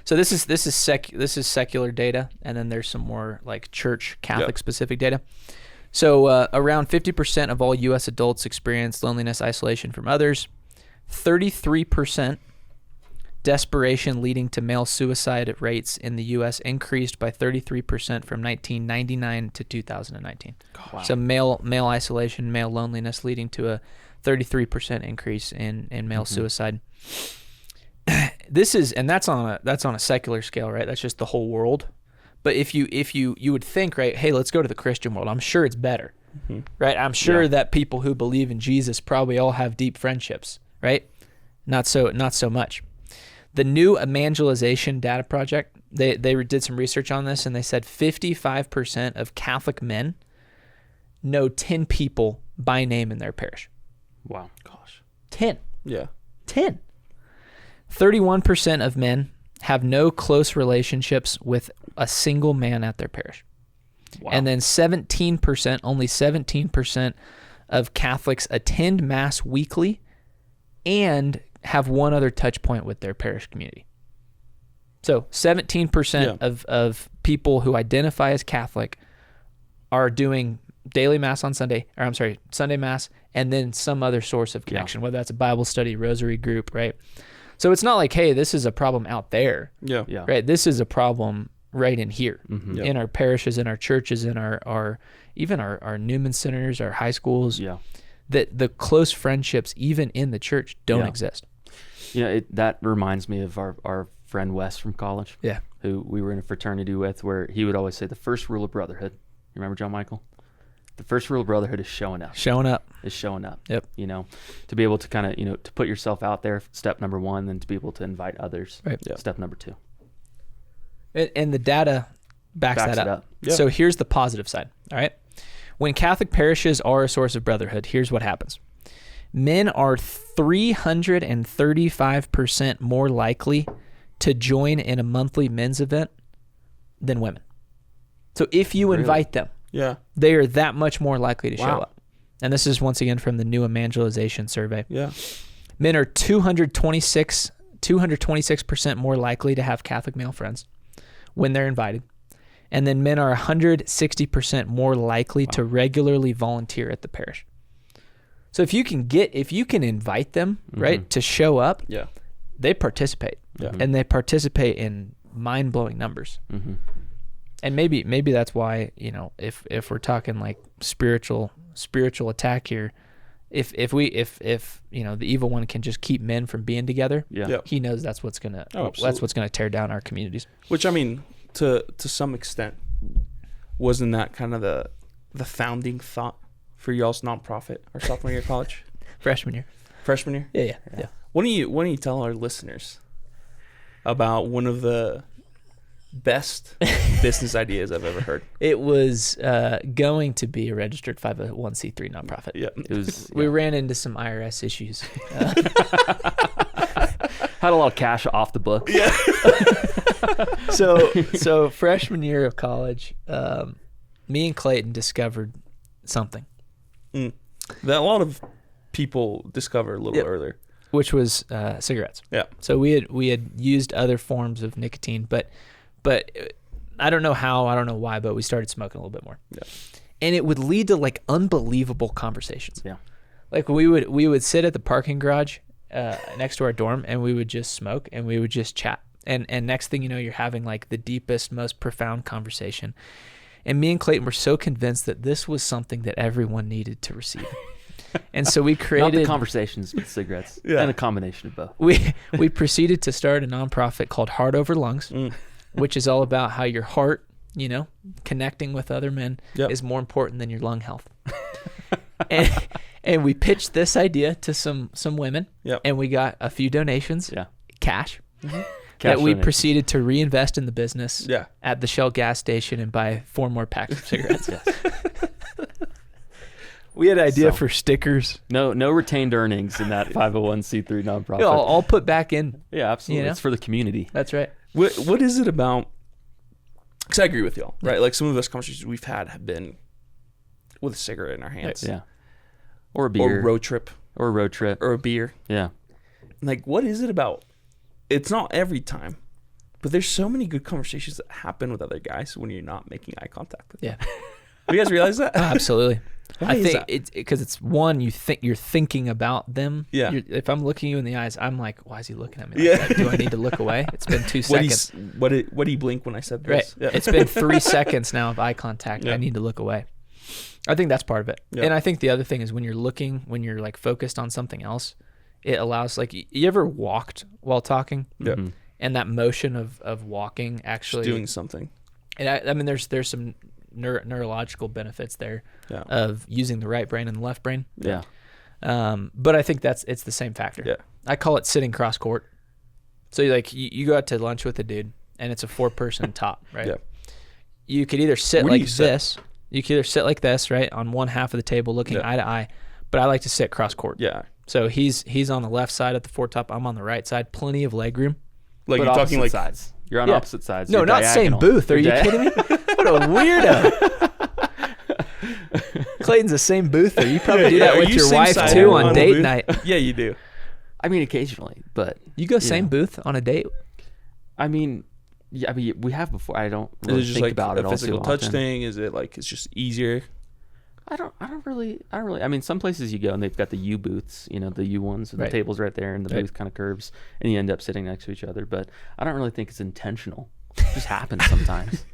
S1: So this is secular data, and then there's some more like church Catholic specific data. So around 50% of all U.S. adults experience loneliness, isolation from others. 33% desperation leading to male suicide rates in the U.S. increased by 33% from 1999 to 2019.
S3: Wow.
S1: So male isolation, male loneliness leading to a 33% increase in male suicide. That's on a secular scale, right? That's just the whole world. But if you would think, right, hey, let's go to the Christian world. I'm sure it's better, right? I'm sure that people who believe in Jesus probably all have deep friendships, right? Not so much. The new evangelization data project, they did some research on this, and they said 55% of Catholic men know 10 people by name in their parish.
S3: Wow.
S2: Gosh.
S1: 10.
S2: Yeah.
S1: 10. 31% of men have no close relationships with a single man at their parish.
S3: Wow.
S1: And then only 17% of Catholics attend Mass weekly and have one other touch point with their parish community. So 17% of people who identify as Catholic are doing daily Mass on Sunday Mass, and then some other source of connection, whether that's a Bible study, rosary group, right? So it's not like, hey, this is a problem out there,
S3: Yeah.
S1: right? This is a problem right in here, in our parishes, in our churches, in our even our Newman centers, our high schools.
S3: Yeah.
S1: That the close friendships, even in the church, don't exist.
S3: That reminds me of our friend Wes from college.
S1: Yeah.
S3: Who we were in a fraternity with, where he would always say the first rule of brotherhood. You remember John Michael? The first rule of brotherhood is showing up. Is showing up.
S1: Yep.
S3: To be able to kind of, to put yourself out there, step number 1, then to be able to invite others,
S1: Right.
S3: step number 2.
S1: And the data backs that
S3: it
S1: up.
S3: up.
S2: Yeah.
S1: So here's the positive side. All right. When Catholic parishes are a source of brotherhood, here's what happens. Men are 335% more likely to join in a monthly men's event than women. So if you invite them,
S2: Yeah.
S1: they are that much more likely to show
S3: Wow.
S1: up. And this is once again from the new evangelization survey.
S2: Yeah.
S1: Men are 226% more likely to have Catholic male friends when they're invited. And then men are 160% more likely to regularly volunteer at the parish. So if you can invite them, right, to show up,
S2: Yeah.
S1: they participate.
S2: Yeah.
S1: And they participate in mind-blowing numbers. And maybe that's why, if we're talking like spiritual attack here, if the evil one can just keep men from being together, he knows that's what's gonna tear down our communities.
S2: Which, I mean, to some extent, wasn't that kind of the founding thought for y'all's nonprofit or sophomore year of college?
S1: Freshman year. Yeah.
S2: Why don't you tell our listeners about one of the best business ideas I've ever heard?
S1: It was going to be a registered 501c3 nonprofit.
S2: Yeah.
S3: It was.
S1: We ran into some IRS issues.
S3: Had a lot of cash off the book.
S2: Yeah.
S1: So freshman year of college, me and Clayton discovered something.
S2: That a lot of people discover a little earlier,
S1: which was cigarettes.
S2: Yeah.
S1: So we had used other forms of nicotine, but I don't know how, I don't know why, but we started smoking a little bit more.
S2: Yeah.
S1: And it would lead to like unbelievable conversations.
S3: Yeah.
S1: Like we would sit at the parking garage next to our dorm, and we would just smoke and we would just chat. And next thing you know, you're having like the deepest, most profound conversation. And me and Clayton were so convinced that this was something that everyone needed to receive. And so we created
S3: not the conversations with cigarettes, and a combination of both.
S1: We proceeded to start a nonprofit called Heart Over Lungs, which is all about how your heart, connecting with other men is more important than your lung health. and we pitched this idea to some women, and we got a few donations, cash. That we proceeded to reinvest in the business at the Shell gas station and buy 4 more packs of cigarettes. We had an idea for stickers.
S3: No retained earnings in that 501c3 nonprofit.
S1: All put back in.
S3: Yeah, absolutely. It's for the community.
S1: That's right.
S2: What is it about? Because I agree with y'all, right? Like some of the best conversations we've had have been with a cigarette in our hands.
S3: Yeah. Or a beer.
S2: Or a road trip. Or a beer.
S3: Yeah.
S2: Like, what is it about? It's not every time, but there's so many good conversations that happen with other guys when you're not making eye contact with them. Have you guys realized that?
S1: Absolutely.
S2: Why
S1: I
S2: is
S1: think
S2: that?
S1: it's because it's one, you're thinking about them.
S2: Yeah.
S1: If I'm looking you in the eyes, I'm like, why is he looking at me like that? Do I need to look away? It's been 2 seconds.
S2: What did he blink when I said this?
S1: Right. It's been 3 seconds now of eye contact. I need to look away. I think that's part of it. And I think the other thing is when you're like focused on something else, it allows, like, you ever walked while talking?
S2: Yeah.
S3: Mm-hmm.
S1: And that motion of walking actually
S2: Just doing something.
S1: And I mean, there's some neurological benefits there of using the right brain and the left brain.
S3: Yeah.
S1: But I think it's the same factor.
S2: Yeah.
S1: I call it sitting cross court. So you go out to lunch with a dude and it's a 4-person top, right?
S2: Yeah.
S1: You could either sit
S2: Where do
S1: like
S2: you sit?
S1: this. You could either sit like this, right, on one half of the table looking eye to eye. But I like to sit cross court.
S2: Yeah.
S1: So he's on the left side at the 4 top. I'm on the right side. Plenty of leg room.
S2: Like,
S3: But
S2: you're talking like
S3: sides. You're on opposite sides.
S1: No,
S3: You're
S1: not same
S3: diagonal.
S1: booth. Are you
S3: You're
S1: kidding me? What a weirdo. Clayton's the same booth. You probably do that
S2: Are
S1: with
S2: you
S1: your
S2: same
S1: wife
S2: side
S1: too
S2: on
S1: on
S2: the
S1: date
S2: booth?
S1: night.
S2: Yeah, you do.
S3: I mean, occasionally, but
S1: You go same booth on a date?
S3: I mean, we have before. I don't
S2: Is
S3: really
S2: it just
S3: think
S2: like
S3: about
S2: a
S3: it all
S2: physical
S3: too
S2: touch
S3: often.
S2: thing? Is it like it's just easier?
S3: I don't really. I mean, some places you go and they've got the U booths, the U ones, and
S1: Right.
S3: the table's right there, and the
S1: Right.
S3: booth kind of curves, and you end up sitting next to each other. But I don't really think it's intentional. It just happens sometimes.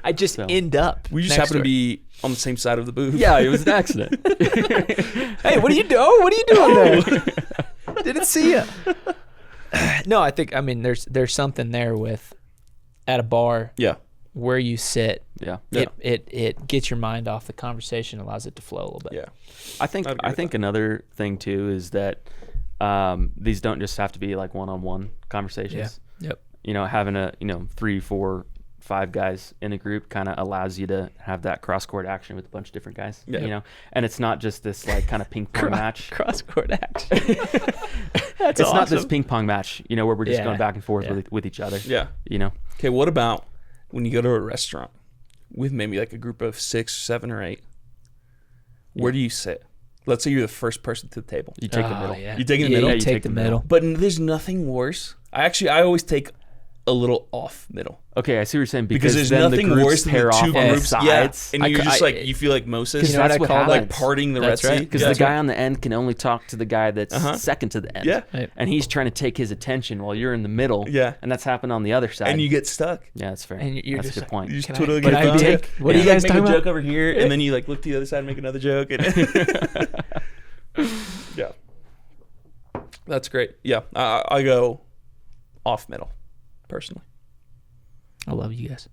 S1: I just end up.
S2: We just
S1: next
S2: happen to
S1: her.
S2: be on the same side of the booth.
S3: Yeah, it was an accident.
S1: Hey, what are you doing? Oh, what are you doing there? Didn't see you. No, I mean there's something there with at a bar
S2: Yeah.
S1: where you sit.
S3: Yeah.
S1: It gets your mind off the conversation, allows it to flow a little bit.
S2: Yeah.
S3: I think
S2: I'd agree with that.
S3: another thing too is that these don't just have to be like one-on-one conversations.
S1: Yep.
S3: Having a 3, 4, 5 guys in a group kind of allows you to have that cross-court action with a bunch of different guys.
S2: Yeah.
S3: And it's not just this like kind of ping pong match.
S1: Cross court action. That's
S3: It's
S1: awesome.
S3: not this ping pong match, where we're just
S1: Yeah.
S3: going back and forth
S1: Yeah.
S3: with each other.
S2: Yeah. Okay, what about when you go to a restaurant with maybe like a group of 6, 7, or 8? Where do you sit? Let's say you're the first person to the table.
S3: You take the middle.
S1: Yeah.
S2: You take in the
S1: Yeah,
S2: middle?
S1: you
S3: You
S1: take the middle.
S2: But there's nothing worse. I always take a little off middle.
S3: Okay, I see what you're saying.
S2: Because there's
S3: then
S2: nothing
S3: the groups
S2: worse than
S3: pair
S2: the
S3: off
S2: two
S3: on the
S2: groups.
S3: sides.
S2: And you're just like, you feel like Moses.
S1: You know what I call
S2: like
S1: that?
S2: parting the Red
S1: That's right.
S2: Sea.
S3: Because
S2: Yeah.
S3: the guy on the end can only talk to the guy that's second to the end.
S2: Yeah.
S1: Right.
S3: And he's trying to take his attention while you're in the middle.
S2: Yeah.
S3: And that's happened on the other side.
S2: And you get stuck.
S3: yeah, that's fair.
S1: And you're
S3: that's
S1: just
S3: a good
S1: like,
S3: point.
S2: You just
S1: Can I-
S2: totally
S1: can
S2: get
S1: I
S2: thrown.
S1: take- what are
S2: And
S1: you guys
S2: make
S1: talking
S2: a
S1: about?
S2: joke over here, and then you like look to the other side and make another joke. And yeah. That's great. Yeah. I go off middle, personally.
S1: I love you guys.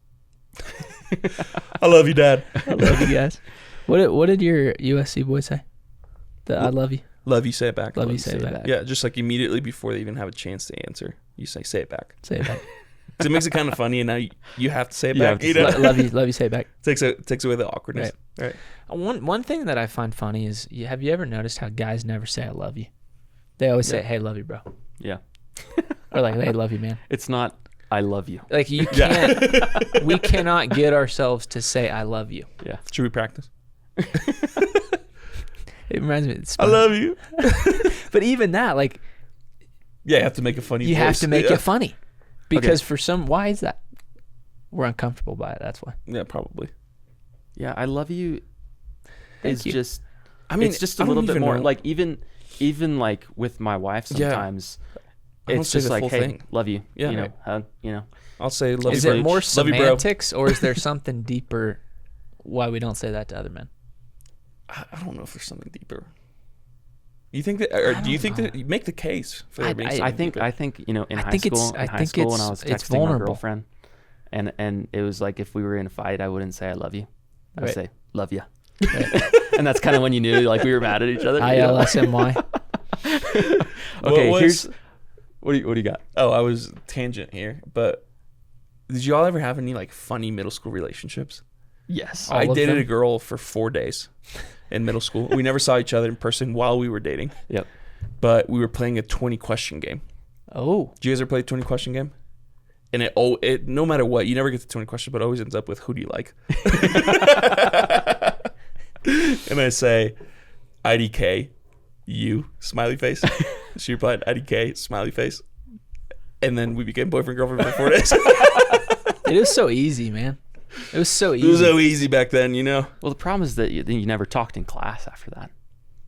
S2: I love you, Dad.
S1: I love you guys. What did your USC boys say? I love you.
S2: Love you, say it back.
S1: Love you, say it back.
S2: Yeah, just like immediately before they even have a chance to answer, you say it back.
S1: Say it back.
S2: 'Cause it makes it kind of funny, and now you have to say it
S3: You have
S2: back.
S3: to
S2: You
S3: say
S2: know?
S1: Love you, say it back.
S2: takes away the awkwardness. Right.
S1: One thing that I find funny is, have you ever noticed how guys never say I love you? They always say, hey, love you, bro.
S3: Yeah.
S1: Or like, hey, love you, man.
S3: It's not, I love you.
S1: Like you can't, we cannot get ourselves to say I love you.
S3: Yeah.
S2: Should we practice?
S1: It reminds me. It's
S2: I
S1: fun.
S2: love you.
S1: But even that, like,
S2: Yeah, you have to make a funny
S1: you
S2: voice.
S1: have to make
S2: yeah.
S1: it funny, because why is that? We're uncomfortable by it. That's why.
S2: Yeah, probably.
S3: Yeah, I love you
S1: Thank
S3: is
S1: you.
S3: just,
S2: I mean,
S3: it's just
S2: I
S3: a
S2: don't
S3: little bit
S2: even
S3: more,
S2: know.
S3: like even like with my wife sometimes,
S2: I don't
S3: it's
S2: say
S3: just
S2: the
S3: like,
S2: full
S3: hey,
S2: thing.
S3: love you.
S2: Yeah.
S3: You know,
S2: Right.
S3: hug, you know.
S2: I'll say love
S1: Is
S2: you,
S1: it
S2: bro.
S1: more
S2: Love you, bro.
S1: semantics, or is there something deeper why we don't say that to other men?
S2: I don't know if there's something deeper. You think that, or do you think that you make the case for there being something
S3: I think
S2: deeper?
S3: you know, in
S1: I
S3: high
S1: think
S3: school,
S1: it's- I think
S3: when
S1: it's-
S3: I was
S1: it's
S3: texting my
S1: vulnerable.
S3: girlfriend, and it was like if we were in a fight, I wouldn't say I love you. I would
S1: Right.
S3: say love you. And that's kind of when you knew like we were mad at each other. you know?
S1: ILSMY.
S3: Okay,
S2: What
S3: here's
S2: was-
S3: what do you got?
S2: Oh, I was tangent here, but did y'all ever have any like funny middle school relationships?
S3: Yes.
S1: All
S2: I
S1: of
S2: dated
S1: them?
S2: a girl for 4 days in middle school. We never saw each other in person while we were dating,
S3: Yep.
S2: but we were playing a 20 question game.
S1: Oh,
S2: Did you guys ever play a 20 question game? And it no matter what, you never get to 20 questions, but it always ends up with who do you like? And I say, IDK, you, smiley face. She replied, IDK, smiley face. And then we became boyfriend, girlfriend for 4 days.
S1: it is so easy, man. It was so easy.
S2: It was so easy back then, you know?
S3: Well, the problem is that you never talked in class after that.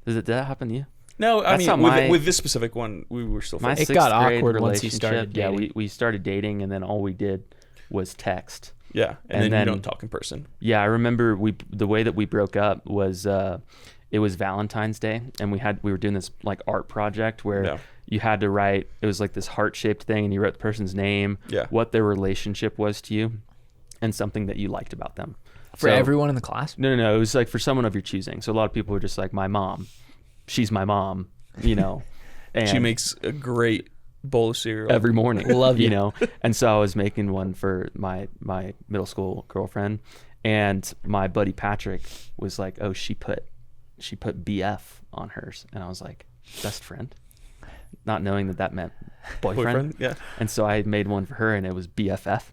S3: Did that happen to you?
S2: No, I
S3: That's how
S2: mean,
S3: my-
S2: with this specific one, we were still
S3: My
S2: friends.
S1: It got
S3: 6th grade
S1: awkward once you started
S3: relationship,
S1: dating.
S3: Yeah, we started dating, and then all we did was text.
S2: Yeah, and then you don't talk in person.
S3: Yeah, I remember the way that we broke up was it was Valentine's Day, and we were doing this like art project where
S2: Yeah.
S3: you had to write. It was like this heart-shaped thing, and you wrote the person's name,
S2: Yeah.
S3: what their relationship was to you, and something that you liked about them.
S1: For
S3: So-
S1: everyone in the class?
S3: No. It was like for someone of your choosing. So a lot of people were just like, my mom, she's my mom, you know. And
S2: She makes a great bowl of cereal.
S3: every morning.
S1: Love you.
S3: You know. And so I was making one for my middle school girlfriend, and my buddy Patrick was like, "Oh, she put BF on hers," and I was like, "Best friend," not knowing that meant boyfriend.
S2: Yeah.
S3: And so I made one for her, and it was BFF,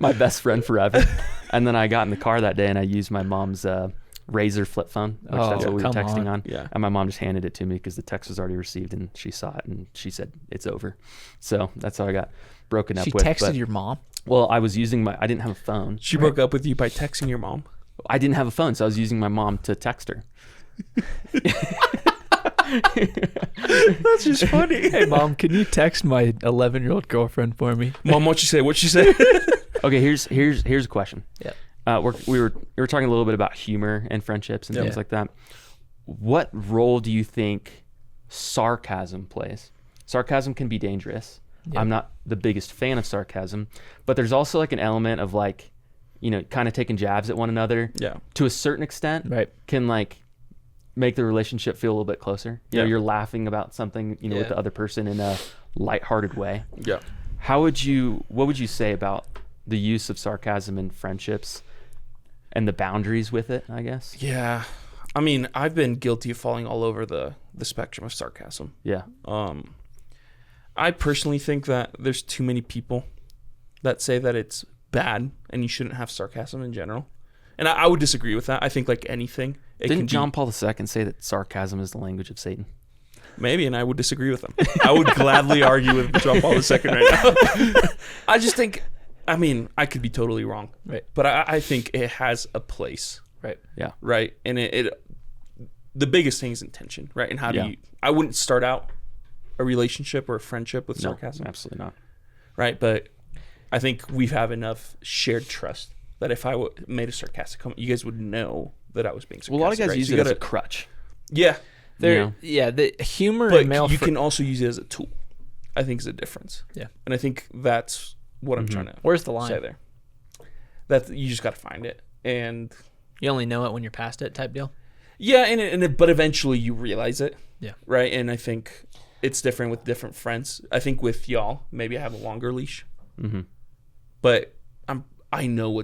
S3: my best friend forever. And then I got in the car that day, and I used my mom's Razor flip phone, which
S1: Oh,
S3: that's what we were
S1: come
S3: texting
S1: on.
S3: on.
S2: Yeah.
S3: And my mom just handed it to me because the text was already received, and she saw it, and she said it's over. So that's how I got broken up
S1: She
S3: with.
S1: texted
S3: But-
S1: your mom?
S3: Well, I was using I didn't have a phone.
S2: She broke up with you by texting your mom.
S3: I didn't have a phone, so I was using my mom to text her.
S2: That's just funny.
S1: Hey, Mom, can you text my 11-year-old girlfriend for me?
S2: Mom, what'd she say? What'd she say?
S3: Okay, here's a question.
S1: Yeah.
S3: We were talking a little bit about humor and friendships and things
S1: Yeah.
S3: like that. What role do you think sarcasm plays? Sarcasm can be dangerous.
S1: Yeah.
S3: I'm not the biggest fan of sarcasm, but there's also like an element of like, you know, kind of taking jabs at one another.
S2: Yeah.
S3: To a certain extent,
S1: Right.
S3: can like make the relationship feel a little bit closer. You know,
S2: Yeah.
S3: you're laughing about something, you know, with
S1: Yeah.
S3: the other person in a lighthearted way.
S2: Yeah.
S3: What would you say about the use of sarcasm in friendships and the boundaries with it, I guess?
S2: Yeah. I mean, I've been guilty of falling all over the spectrum of sarcasm.
S3: Yeah.
S2: I personally think that there's too many people that say that it's bad and you shouldn't have sarcasm in general. And I would disagree with that. I think like anything, it
S3: Didn't
S2: can
S3: John Paul II say that sarcasm is the language of Satan?
S2: Maybe, and I would disagree with them. I would gladly argue with John Paul II right now. I just think, I mean, I could be totally wrong,
S1: Right.
S2: but I think it has a place,
S1: Right.
S3: Yeah.
S2: right? And the biggest thing is intention, right? And how do
S3: Yeah.
S2: I wouldn't start out a relationship or a friendship with
S3: No,
S2: sarcasm,
S3: absolutely not.
S2: right? But I think we have enough shared trust that if I made a sarcastic comment, you guys would know that I was being sarcastic.
S3: Well, a lot of guys
S2: right?
S3: use
S2: So
S3: it
S2: you
S3: as a
S2: gotta-
S3: crutch.
S2: Yeah,
S1: Yeah, the humor
S2: but
S1: in male
S2: you can also use it as a tool. I think is a difference.
S1: Yeah.
S2: And I think that's what I'm trying to
S1: Where's the line?
S2: say there. That you just got to find it, and
S1: You only know it when you're past it type deal.
S2: yeah, but eventually you realize it.
S1: Yeah.
S2: Right. And I think it's different with different friends. I think with y'all, maybe I have a longer leash, but I know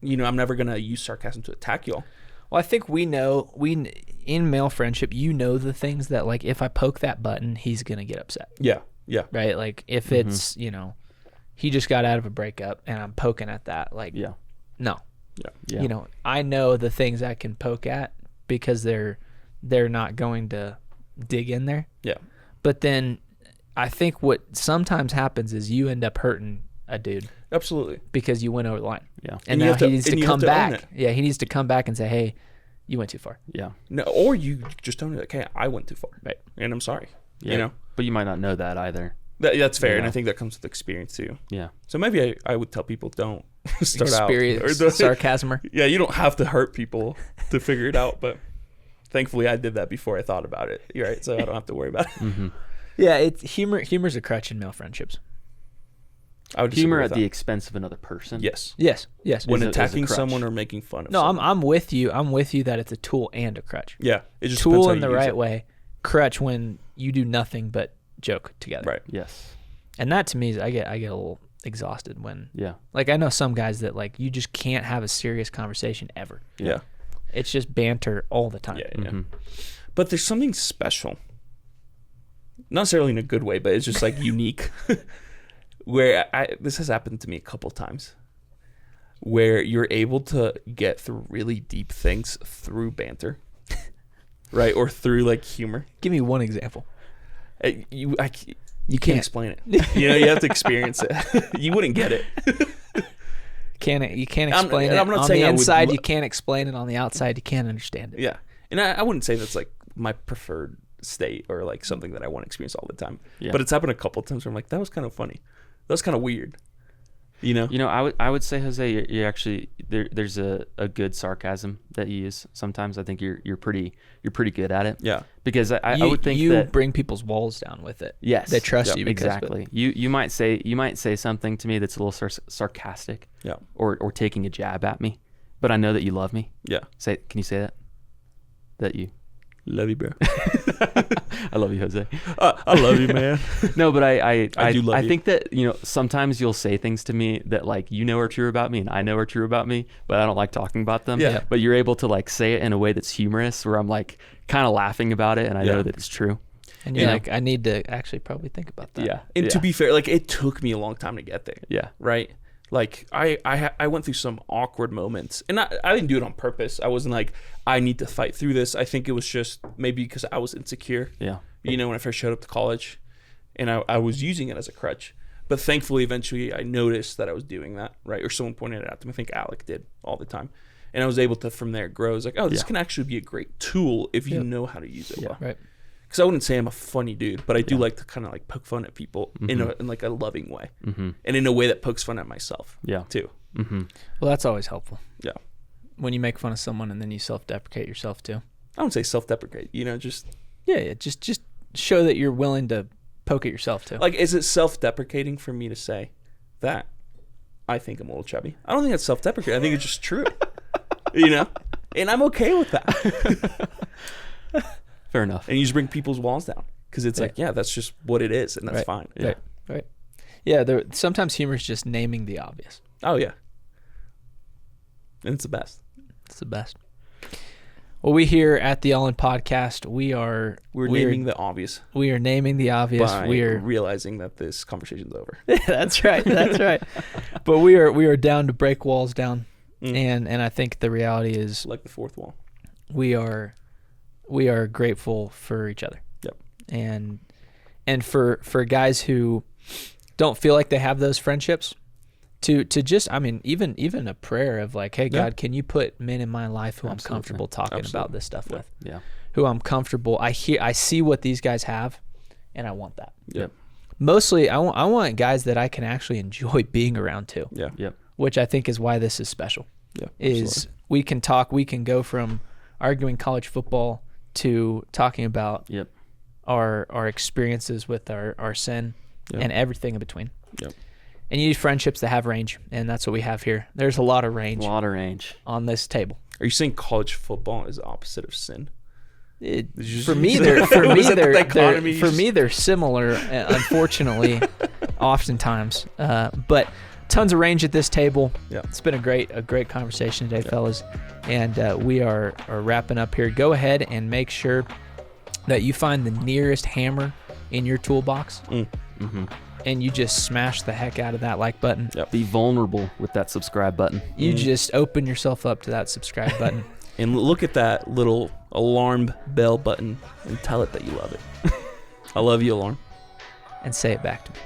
S2: I'm never gonna use sarcasm to attack y'all.
S1: Well, I think in male friendship, you know the things that, like, if I poke that button, he's gonna get upset,
S2: Yeah. Yeah.
S1: right? Like if it's he just got out of a breakup and I'm poking at that, like
S3: Yeah.
S1: no,
S3: Yeah.
S1: I know the things I can poke at because they're not going to dig in there.
S2: Yeah.
S1: But then I think what sometimes happens is you end up hurting a dude
S2: Absolutely.
S1: because you went over the line.
S3: Yeah.
S1: And
S2: you
S1: now
S2: have to-
S1: he needs
S2: and
S1: to
S2: you
S1: come
S2: have to own
S1: back.
S2: it.
S1: Yeah, he needs to come back and say, "Hey, you went too far."
S3: Yeah.
S2: No, or you just don't like, hey, I went too far.
S1: Right.
S2: And I'm sorry.
S3: Yeah.
S2: You know?
S3: But you might not know that either.
S2: That's fair. And
S3: Yeah.
S2: I think that comes with experience too.
S3: Yeah.
S2: So maybe I would tell people don't start out.
S1: Experience
S2: Or
S1: sarcasmer.
S2: Yeah, you don't have to hurt people to figure it out, but thankfully I did that before I thought about it. You're right, so I don't have to worry about it.
S1: Yeah, it's humor's a crutch in male friendships.
S2: I would disagree
S3: Humor
S2: with
S3: at the
S2: that.
S3: expense of another person.
S2: Yes.
S1: Yes.
S2: When
S3: Is a
S2: attacking
S3: crutch.
S2: someone or making fun of
S1: No,
S2: someone.
S1: I'm with you. I'm with you that it's a tool and a crutch.
S2: Yeah, it just depends
S1: Tool
S2: how
S1: in the
S2: you use
S1: right
S2: it.
S1: way, crutch when you do nothing but joke together.
S2: Right.
S3: Yes.
S1: And that to me is I get a little exhausted when,
S3: Yeah.
S1: like, I know some guys that, like, you just can't have a serious conversation ever.
S2: Yeah.
S1: It's just banter all the time.
S2: Yeah. But there's something special. Not necessarily in a good way, but it's just like unique. Where this has happened to me a couple times. Where you're able to get through really deep things through banter. Right? Or through like humor.
S1: Give me one example.
S2: You
S1: You
S2: can't
S1: can't
S2: explain it. You have to experience it. You wouldn't get it.
S1: You can't
S2: I'm-
S1: explain
S2: and
S1: it
S2: I'm not
S1: on
S2: saying
S1: the
S2: I would
S1: inside.
S2: lo-
S1: You can't explain it on the outside. You can't understand it.
S2: Yeah. And I wouldn't say that's like my preferred state or like something that I want to experience all the time.
S3: Yeah.
S2: But it's happened a couple of times where I'm like, that was kind of funny. That was kind of weird. You know?
S3: You know, I would say, Jose, you actually there's a good sarcasm that you use sometimes. I think you're pretty good at it.
S2: Yeah.
S3: Because I
S1: You,
S3: would think
S1: you
S3: that
S1: bring people's walls down with it.
S3: yes,
S1: They trust
S2: Yep,
S1: you because of it.
S3: exactly. You might say something to me that's a little sarcastic,
S2: Yeah.
S3: or taking a jab at me, but I know that you love me.
S2: Yeah.
S3: Can you say that? That you.
S2: Love you, bro.
S3: I love you, Jose.
S2: I love you, man.
S3: No, but I
S2: do love you.
S3: think that, sometimes you'll say things to me that, like, you know are true about me and I know are true about me, but I don't like talking about them.
S2: Yeah.
S3: But you're able to, like, say it in a way that's humorous where I'm, like, kind of laughing about it and I
S2: Yeah.
S3: know that it's true.
S1: And you're
S2: Yeah.
S1: like, I need to actually probably think about that.
S3: Yeah.
S2: And
S3: yeah.
S2: to be fair, like it took me a long time to get there.
S3: Yeah.
S2: Right. Like I went through some awkward moments, and I didn't do it on purpose. I wasn't like, I need to fight through this. I think it was just maybe because I was insecure.
S3: Yeah.
S2: When I first showed up to college, and I was using it as a crutch. But thankfully, eventually, I noticed that I was doing that, right? Or someone pointed it out to me. I think Alec did all the time. And I was able to, from there, grow. I was like, oh, this
S3: Yeah.
S2: can actually be a great tool if you
S1: Yep.
S2: know how to use it well.
S1: Right.
S2: Because I wouldn't say I'm a funny dude, but I do like to kind of like poke fun at people in like a loving way.
S3: Mm-hmm.
S2: And in a way that pokes fun at myself,
S3: Yeah.
S2: too.
S3: Mm-hmm.
S1: Well, that's always helpful
S2: Yeah.
S1: when you make fun of someone and then you self-deprecate yourself too.
S2: I wouldn't say self-deprecate, just
S1: Yeah. Just show that you're willing to poke at yourself too.
S2: like, is it self-deprecating for me to say that I think I'm a little chubby? I don't think that's self-deprecating. I think it's just true, and I'm okay with that.
S3: Fair enough.
S2: And you just bring people's walls down because it's like, yeah, that's just what it is, and that's
S1: Right.
S2: fine.
S3: Yeah.
S1: Right. Yeah. Sometimes humor is just naming the obvious.
S2: Oh yeah, and it's the best.
S1: It's the best. Well, we here at the All In Podcast, we're
S2: Naming the obvious
S1: we are naming the obvious.
S2: by
S1: We are
S2: realizing that this conversation's over.
S1: That's right. That's right. But we are down to break walls down,
S2: Mm.
S1: and I think the reality is
S2: Like the fourth wall.
S1: we are grateful for each other.
S2: Yep.
S1: and for guys who don't feel like they have those friendships, to just, I mean, even a prayer of like, hey, God, can you put men in my life who I'm comfortable talking about this stuff with?
S3: Yeah.
S1: Who I'm comfortable. I see what these guys have, and I want that.
S3: Yep.
S1: Mostly, I want guys that I can actually enjoy being around too.
S2: Yeah.
S3: Yep.
S1: Which I think is why this is special.
S2: Yeah.
S1: Is we can talk. We can go from arguing college football to talking about our experiences with our sin and everything in between.
S2: Yep.
S1: And you need friendships that have range, and that's what we have here. There's a lot of range. On this table.
S2: Are you saying college football is the opposite of sin?
S1: For me, they're similar, unfortunately, oftentimes. But tons of range at this table. Yeah. It's been a great conversation today, fellas. And we are wrapping up here. Go ahead and make sure that you find the nearest hammer in your toolbox. And you just smash the heck out of that like button.
S3: Yep. Be vulnerable with that subscribe button.
S1: You just open yourself up to that subscribe button.
S2: And look at that little alarm bell button and tell it that you love it. I love you, alarm.
S1: And say it back to me.